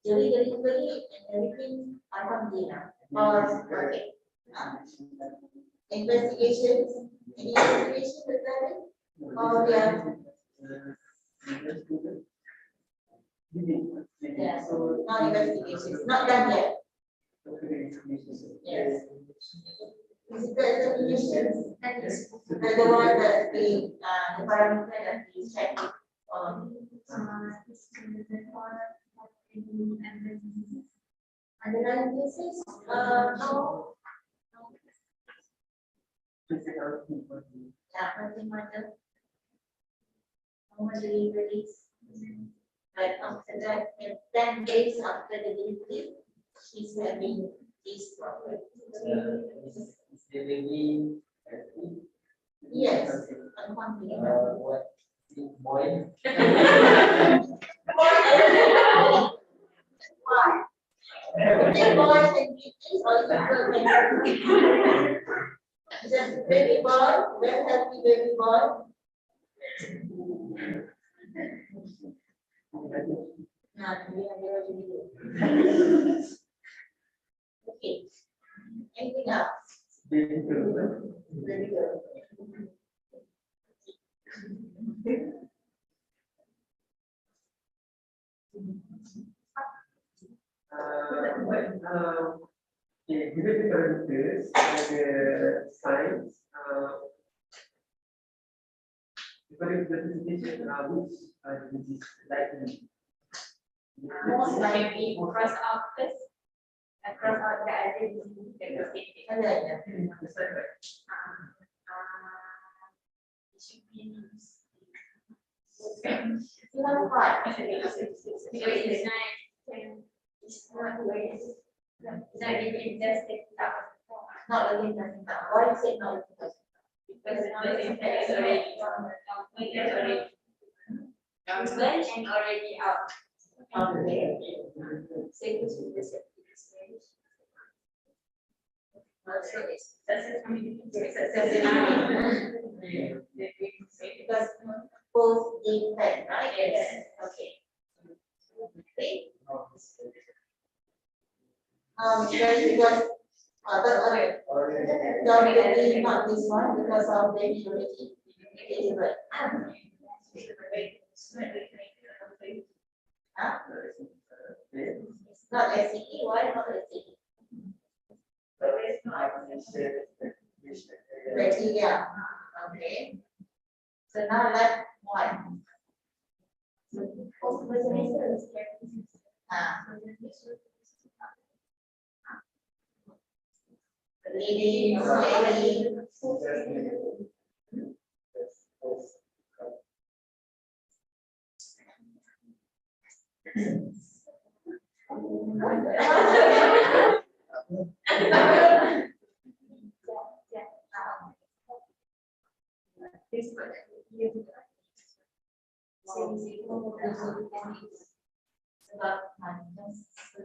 during delivery and everything, alhamdulillah. Okay. Investigations, any investigation regarding? Or yeah, so no investigations, not done yet. Yes. Physical examinations, that is the one that we, the parameter that we check on. Underlying disease, no. Yeah, nothing matter. Normal deliveries. But after that, 10 days after the delivery, she's having this problem. The baby healthy? Yes, unconfident. What boy? Why? Big boy can be this or girl can be this. Just baby boy, well healthy baby boy. Okay. Anything else? Baby girl. Baby girl. Okay, given the parameters and the signs, according to the presentation, which disease likely? Most likely cross out first. Cross out the other disease that was stated. The side, right? It should be. You have five. Because it's not where it's not even just up. Not again, nothing. Why is it not? Because the impact is already and already out. Okay. Same as with the septic stage. Also, it's because both impact, right? Yes. Okay. Okay. Then because other definitely not this one because of the immunity. Huh? It's not SCE. Why not SCE? Bacteria. Okay. So now let one. Lady,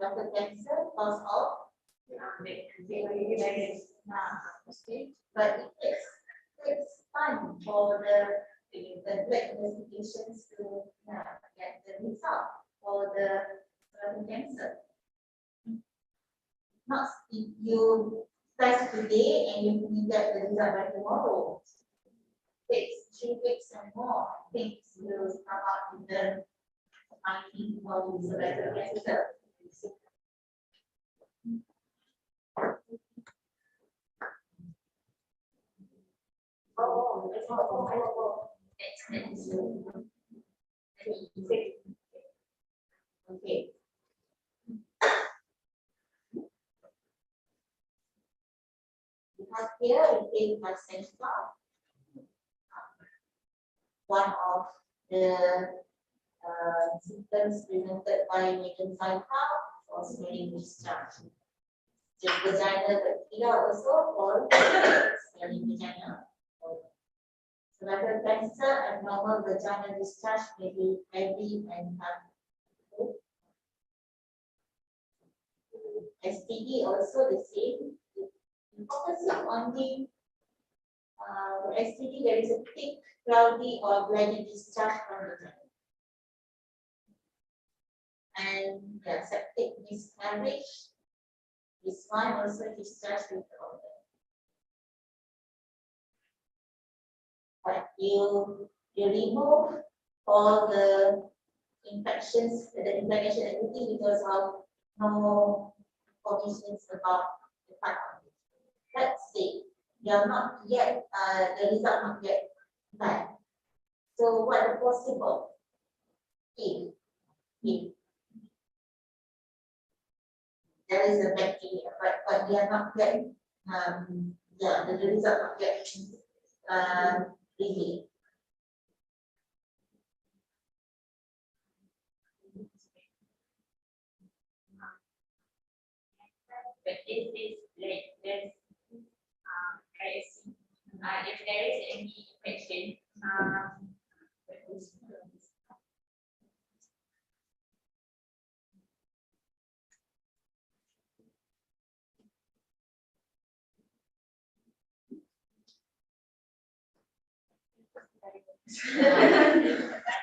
Cervical cancer, cause of but it takes time for the blood investigations to get the result for the cervical cancer. Not if you test today and you get the result by tomorrow. It takes 3 weeks and more. Things will come out in the finding of the cervical cancer. Okay. We have here in placenta one of the symptoms presented by mesenchymal or smelling discharge. The vaginal bacteria also or smelling vagina. Cervical cancer and normal vaginal discharge may be heavy and harmful. STD also the same. Focusing on the STD, there is a thick, cloudy or bladder discharge from the vagina. And septic miscarriage is one also discharge with the organ. But you remove all the infections, the inflammation activity because of no informations about the part of it. Let's say you are not yet, the result not yet bad. So what are possible if there is a bacteria, but we are not yet, the result not yet revealed. But if it's like there's if there is any infection,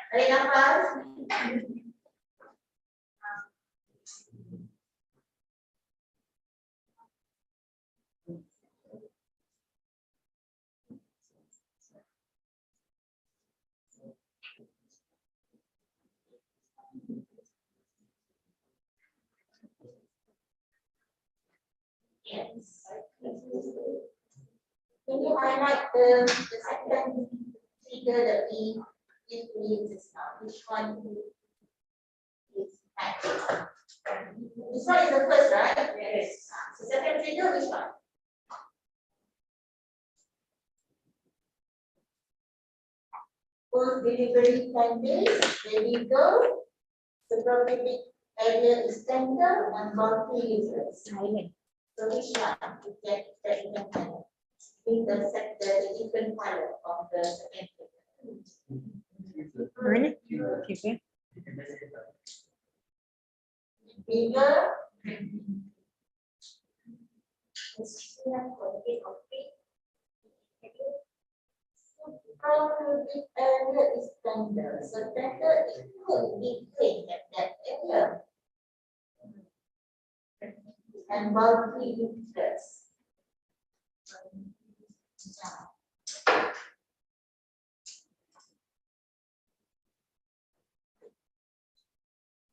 Tarik nafas. Yes. Can you highlight the second figure that we created just now? Which one is active? This one is the first, right? Yes. So second figure, which one? Post delivery 10 days, baby girl, the problematic area is tender and multi-uterus. So which one you can find? In the different color of the second figure. Really? Okay. Bigger. Problematic area is tender. So tender, it could be clean at that area. And multi-uterus.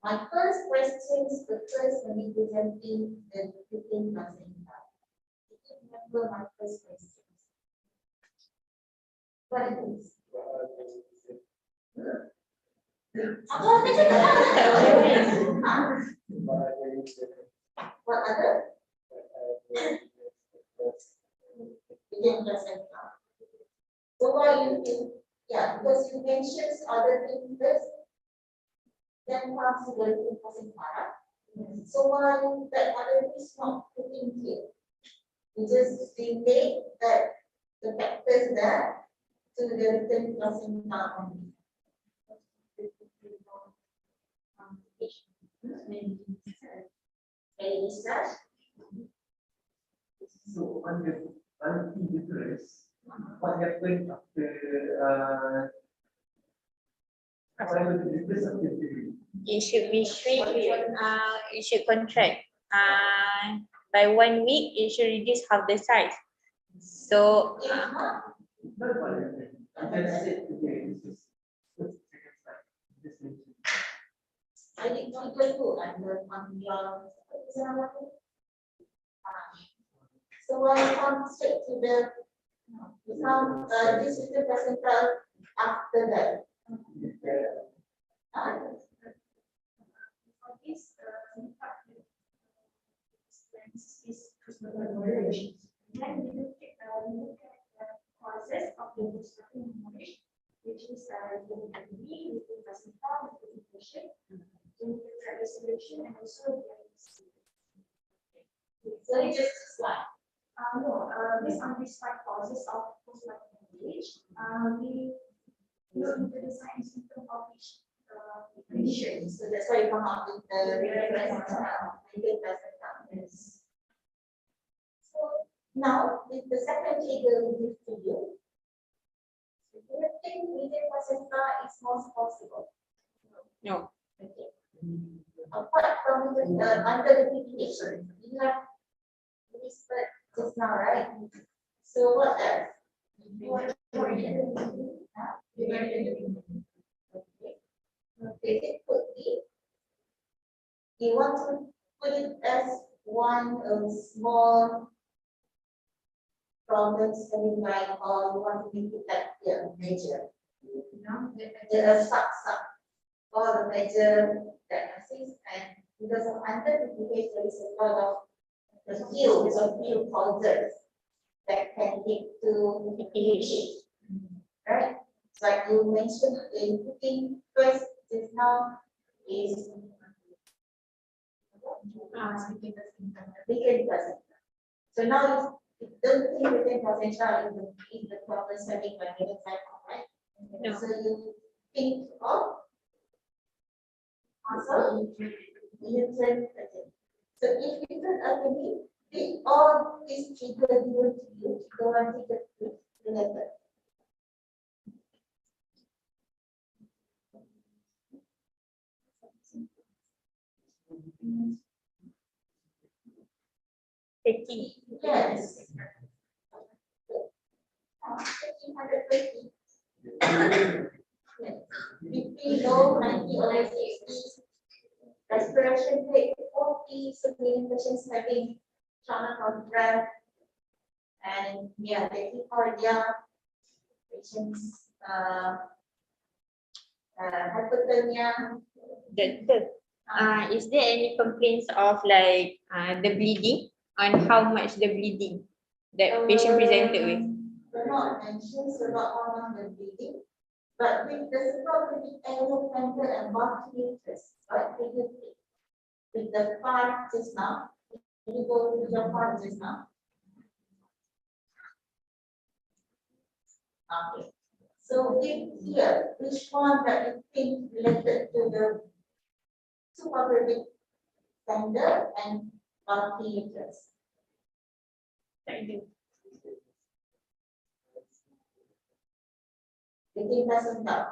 My first question is the first when we presenting the 15 placenta. Did you remember my first question? What it is? What other? Begin placenta. So why you think? Yeah, because you mentioned other things first. Then comes the placenta. So why that other is not put in here? We just relate that the factors there to the written placenta only. Any research? So on the uterus, what happened after whatever the uterus after delivery? It should be shrink, it should contract. By 1 week, it should reduce half the size. So, Not what happened. I just said today, this is the second slide. Just mention. I think you and the so when it comes straight to the this is the placenta after that. then we look at the process of the hemorrhage, which is the placenta, resolution and also diagnosis. So it's just slide. No, based on these 5 causes of postpartum hemorrhage, we look into the signs and symptoms of each condition. So that's why you come up with the medical placenta. Yes. So now, with the second table we give to you, do you think medical placenta is most possible? No. Okay. Apart from the under the PBL, we have whispered just now, right? So what else? Okay, it could be. You want to put it as one small problems having like, or you want to make it like major. The sub or the major diagnosis, and because of under the PBH, there is a lot of the fields of field causes that can lead to PBH. Right? So like you mentioned in cooking first just now is weekend placenta. So now you don't think weekend placenta is the problem having like a type of right? No. So you think of also uterine placenta. So if uterine alchemy, all these trigger given to you, the one trigger related. Taking. Yes. 120. BP low, 90 or 80. Respiration rate 40, so many patients having trauma from breath. And yeah, tachycardia, patients hypothermia. Doctor, is there any complaints of like the bleeding, on how much the bleeding that patient presented with? We're not mentioned, so not one of the bleeding. But with the probably annual tender and uterus, what do you think? With the part just now, you go to the part just now. Okay. So think here, which one that you think related to the suprapubic tender and uterus? It doesn't help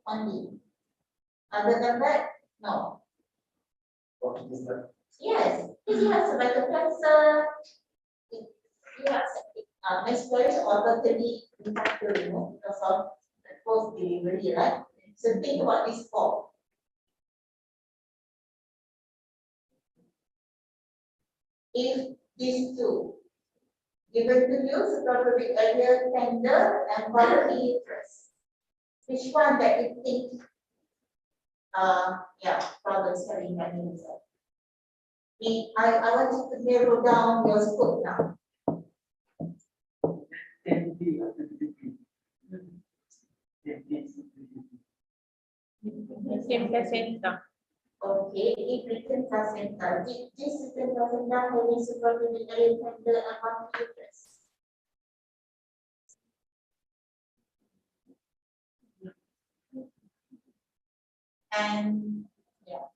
only. Other than that, no. Yes, if you have cervical cancer, if you have miscarriage or totally you have to remove because of the post delivery, right? So think about this four. If these two given to you, suprapubic area tender and uterus, which one that you think problems having that inside? I want you to narrow down your scope now. Same placenta. Okay, if written placenta, this written placenta having suprapubic area tender and uterus. And yeah.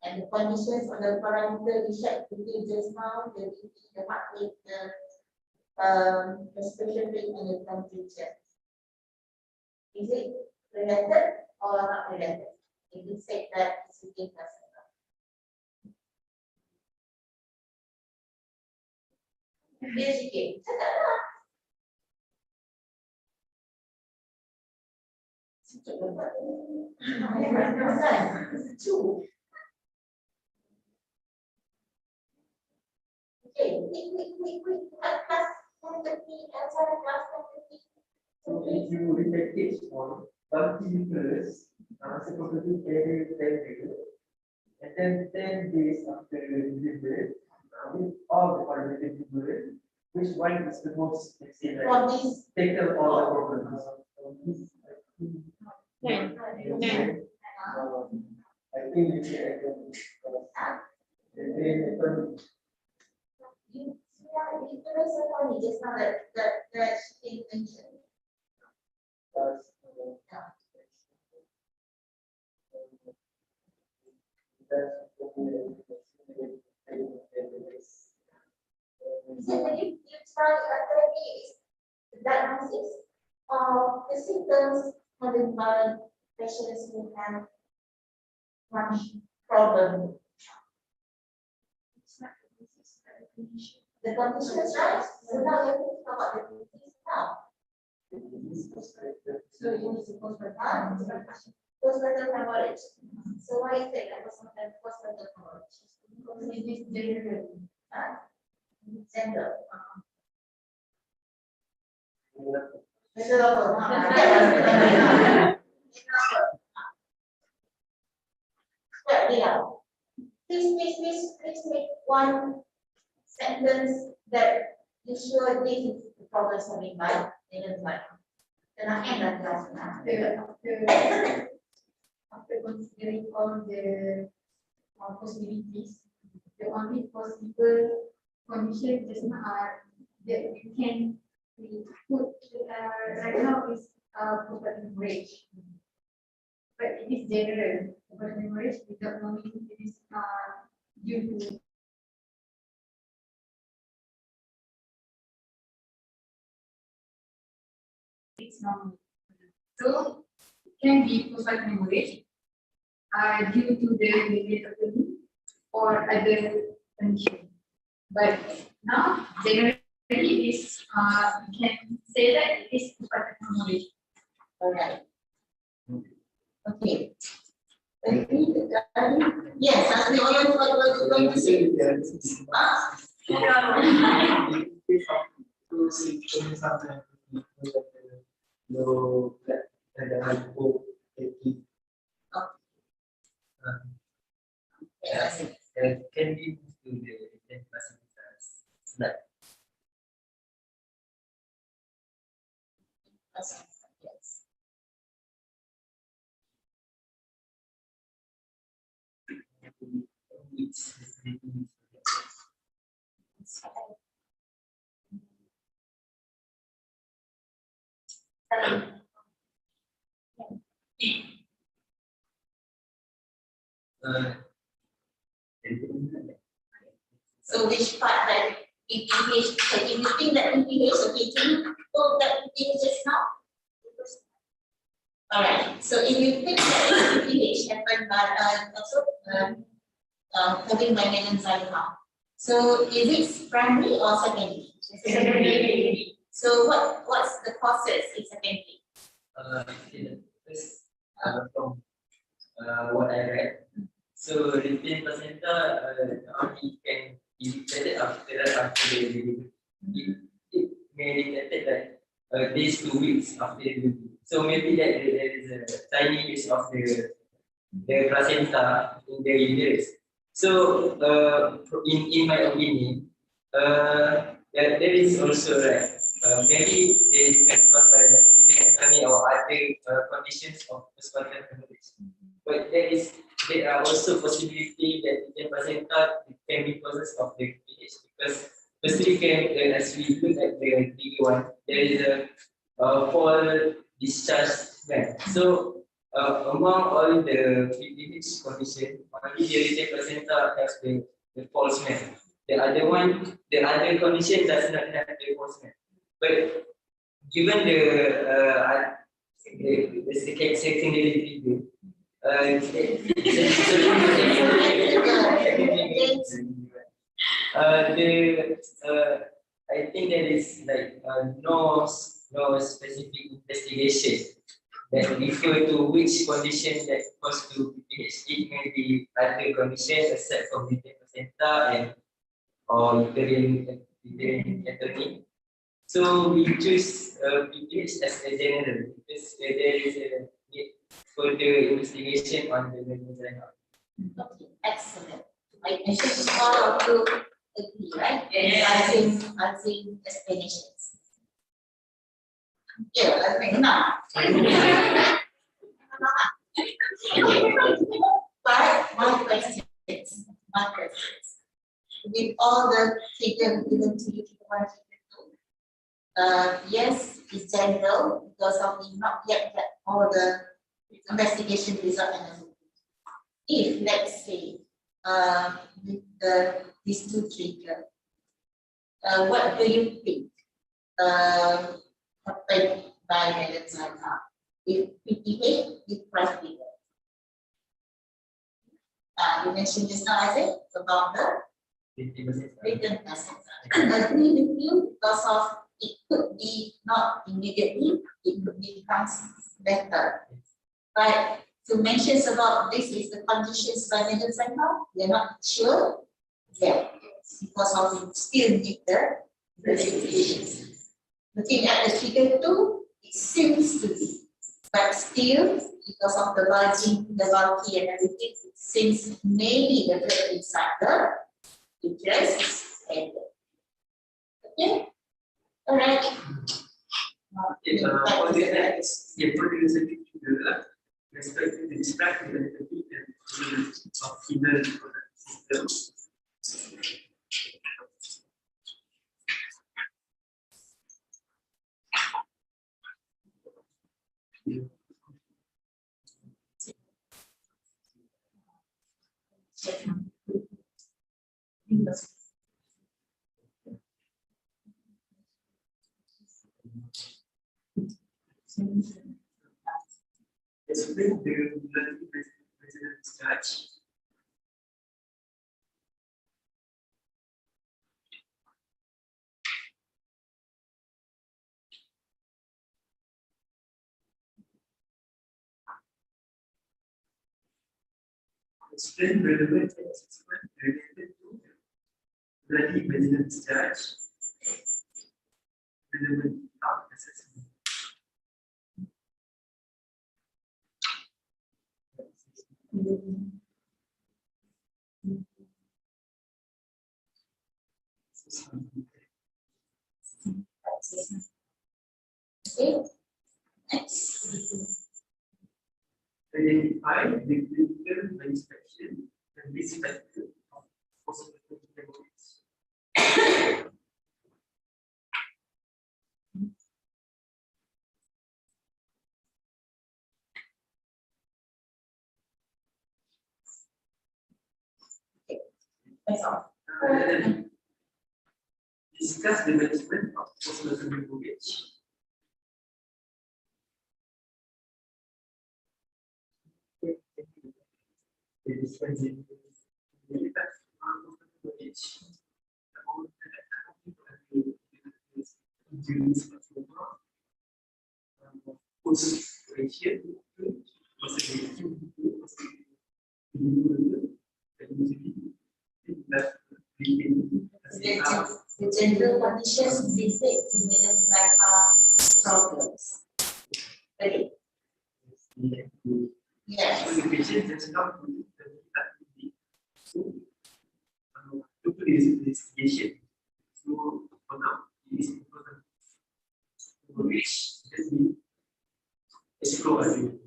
And the conditions on the parameter we checked with you just now, the BP, the heart rate, the respiration rate, and the temperature. Is it related or not related? If you say that it's within placenta. Yes, you can. Two. Okay, quick. Class 150, outside class 150. So if you repackage on uterus, suprapubic area tender, and then 10 days after delivery, with all the positive delivery, which one is the most, let's say, like, From this tackle all the problems? I think you can. Uterus apa ni just now that she mentioned. You try therapy is diagnosis of the symptoms having by patients who have one problem. The condition is right. So now you think about the disease now. So you need to postpartum hemorrhage. So why is it that postpartum hemorrhage? Because it is general. Gender. Please make one sentence that you sure this is the problems having by in life. Then I end that class now. After considering all the possibilities, the only possible condition just now that we can put right now is postpartum hemorrhage. But it is general. Postpartum hemorrhage without knowing it is due to it's normal. So it can be postpartum hemorrhage due to the reproductive or other condition. But now generally it is we can say that it is postpartum hemorrhage. Alright. Okay. Yes, that's the only one we're going to say. Can we move to the classifiers? Yes. So which part that PPH, so if you think that PPH, okay, can you go that PPH just now? Alright, so if you think that PPH happened by also having by meningioma, so is it primary or secondary? Secondary. So what's the causes in secondary? From what I read, so retain placenta only can be detected after the delivery. It may be detected like days to weeks after the delivery. So maybe that there is a tiny piece of the placenta in the uterus. So in my opinion, there is also like maybe they can cause by uterine or other conditions of postpartum hemorrhage. But there are also possibility that the placenta can be causes of the PPH because firstly, as we look at the big one, there is a fall discharge gland. So among all the PPH condition, only the uterine placenta has the false gland. The other condition does not have the false gland. But given the secondary figure, I think there is like no specific investigation that refer to which condition that cause to PPH. It may be other conditions except for the placenta or uterine anatomy. So we choose PPH as a general because there is a need further investigation on the meningioma. Okay, excellent. I think all of you agree, right? Yes. Answering explanations. Yeah, I think now. But my questions, with all the figures given to you, yes, it's general because of we not yet get all the investigation result and everything. If let's say with these two triggers, what do you think happened by the time if PPA with price figure? You mentioned just now, I think, about the written assets. I agree with you because of it could be not immediately, it could become better. But to mention about this is the conditions by middle cycle, we are not sure yet because of we still need the investigations. Looking at the figure 2, it seems to be, but still because of the bulging, the bulky and everything, it seems maybe the blood inside the uterus is ended. Okay? All right. For the next, for the research together, respect to describe the benefit of female reproductive system. Explain the relative resonance touch. Explain relevant assessment related to relative resonance touch. Relevant assessment. Okay. Next. Identify the critical inspection and risk factor of possible metabolites. That's all. Discuss the management of postnatal hemorrhage. The dispensing the effects on postnatal hemorrhage. The general conditions relate to middle cycle problems. Ready? Yes. So the patient does not do the so look at this investigation. So for now, it is important to reach the explore again.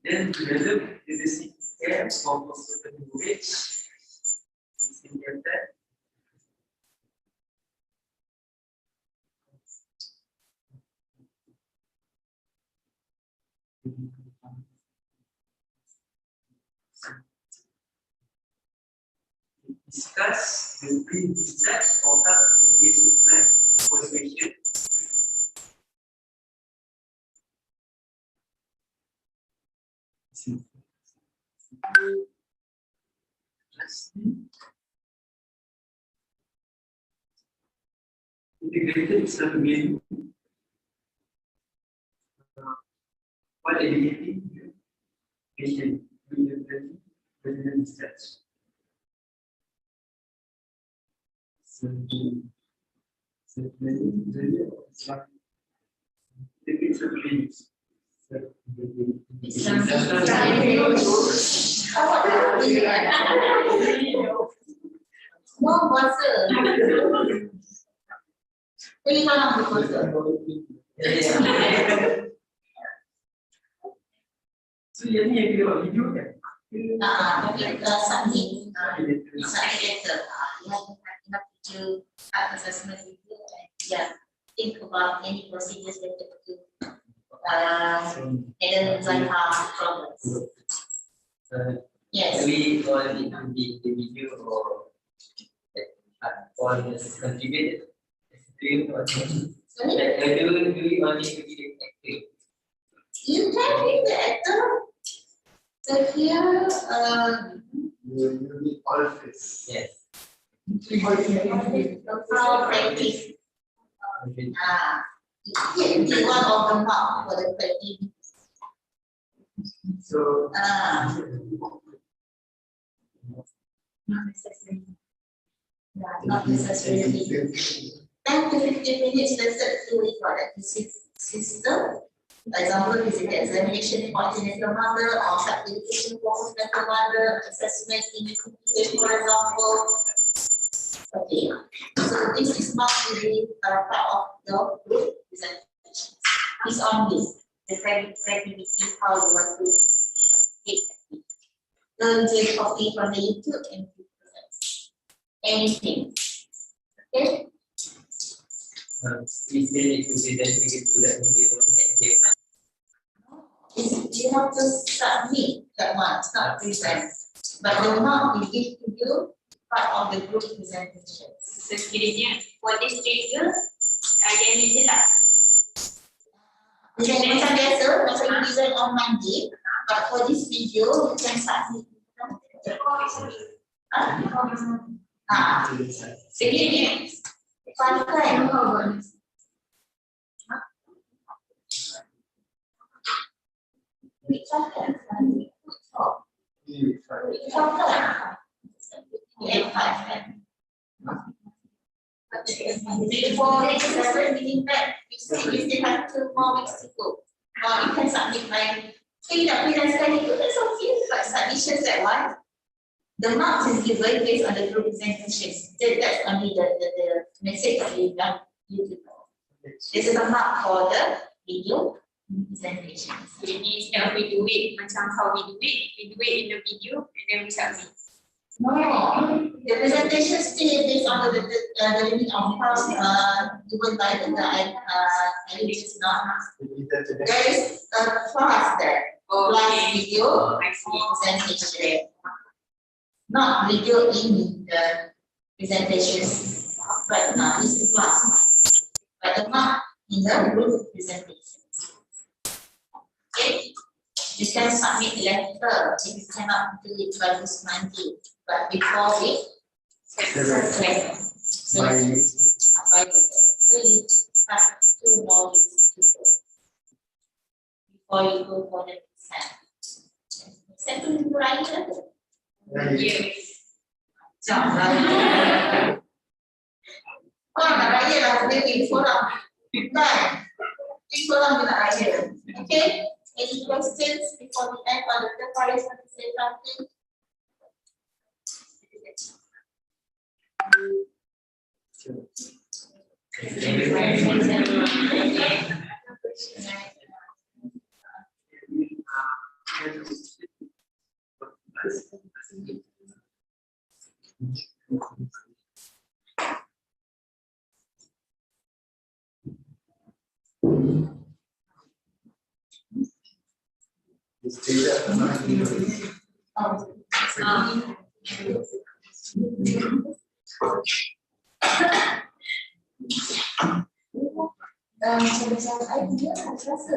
Then develop the basic care of postnatal hemorrhage. Discuss the pre-discharge or health engagement plan for the patient. Integrated survey while educating patient with the discharge. No buzzer. Really not on the buzzer. So yang ni yang kita buat video kan? Tapi submit letter. You have to assessment video and think about any procedures that you do. Identify problems. Yes. We all need to be the video or all contributed. Sorry? Do we only to be the actor? You can be the actor. So here, You need all this. Yes. how practice. You be one of the mark for the practice. So Not necessarily. Not necessarily. 10 to 15 minutes let's do it for the system. For example, physical examination for antenatal mother or substitution for postnatal mother, assessment in incubation, for example. Okay, so this is not really part of the group presentation. It's on this, the creativity, how you want to take it. Learn to copy from the YouTube and anything. Okay. we still need to present it to the You have to submit that one, it's not present. But the mark we give to you part of the group presentation. Sekiranya for this trigger, yang ini jelas. Macam biasa, macam you present on Monday, but for this video, you can submit. Sekiranya Fun. Before next seven meeting back, you still have 2 more weeks to go. You can submit by that's okay, but submissions at once. The marks is given based on the group presentations. That's only the message that we want you to know. This is a mark for the video presentations. Jadi instead of we do it macam how we do it in the video and then we submit. No, the presentation still based on the limit of course given by the just not. There is a class there. Class video presentation. Not video in the presentations right now. This is class. But not in the group presentations. Okay. You can submit letter if you cannot do it by this Monday. But before it, so you have 2 more weeks to go before you go for the exam. Exam to write letter. Yes. Jangan. Nak raya lah, boleh seorang. Kan? Seorang dia nak raya. Okay? Any questions before we end on the preparation to say something? Sebesar idea, saya rasa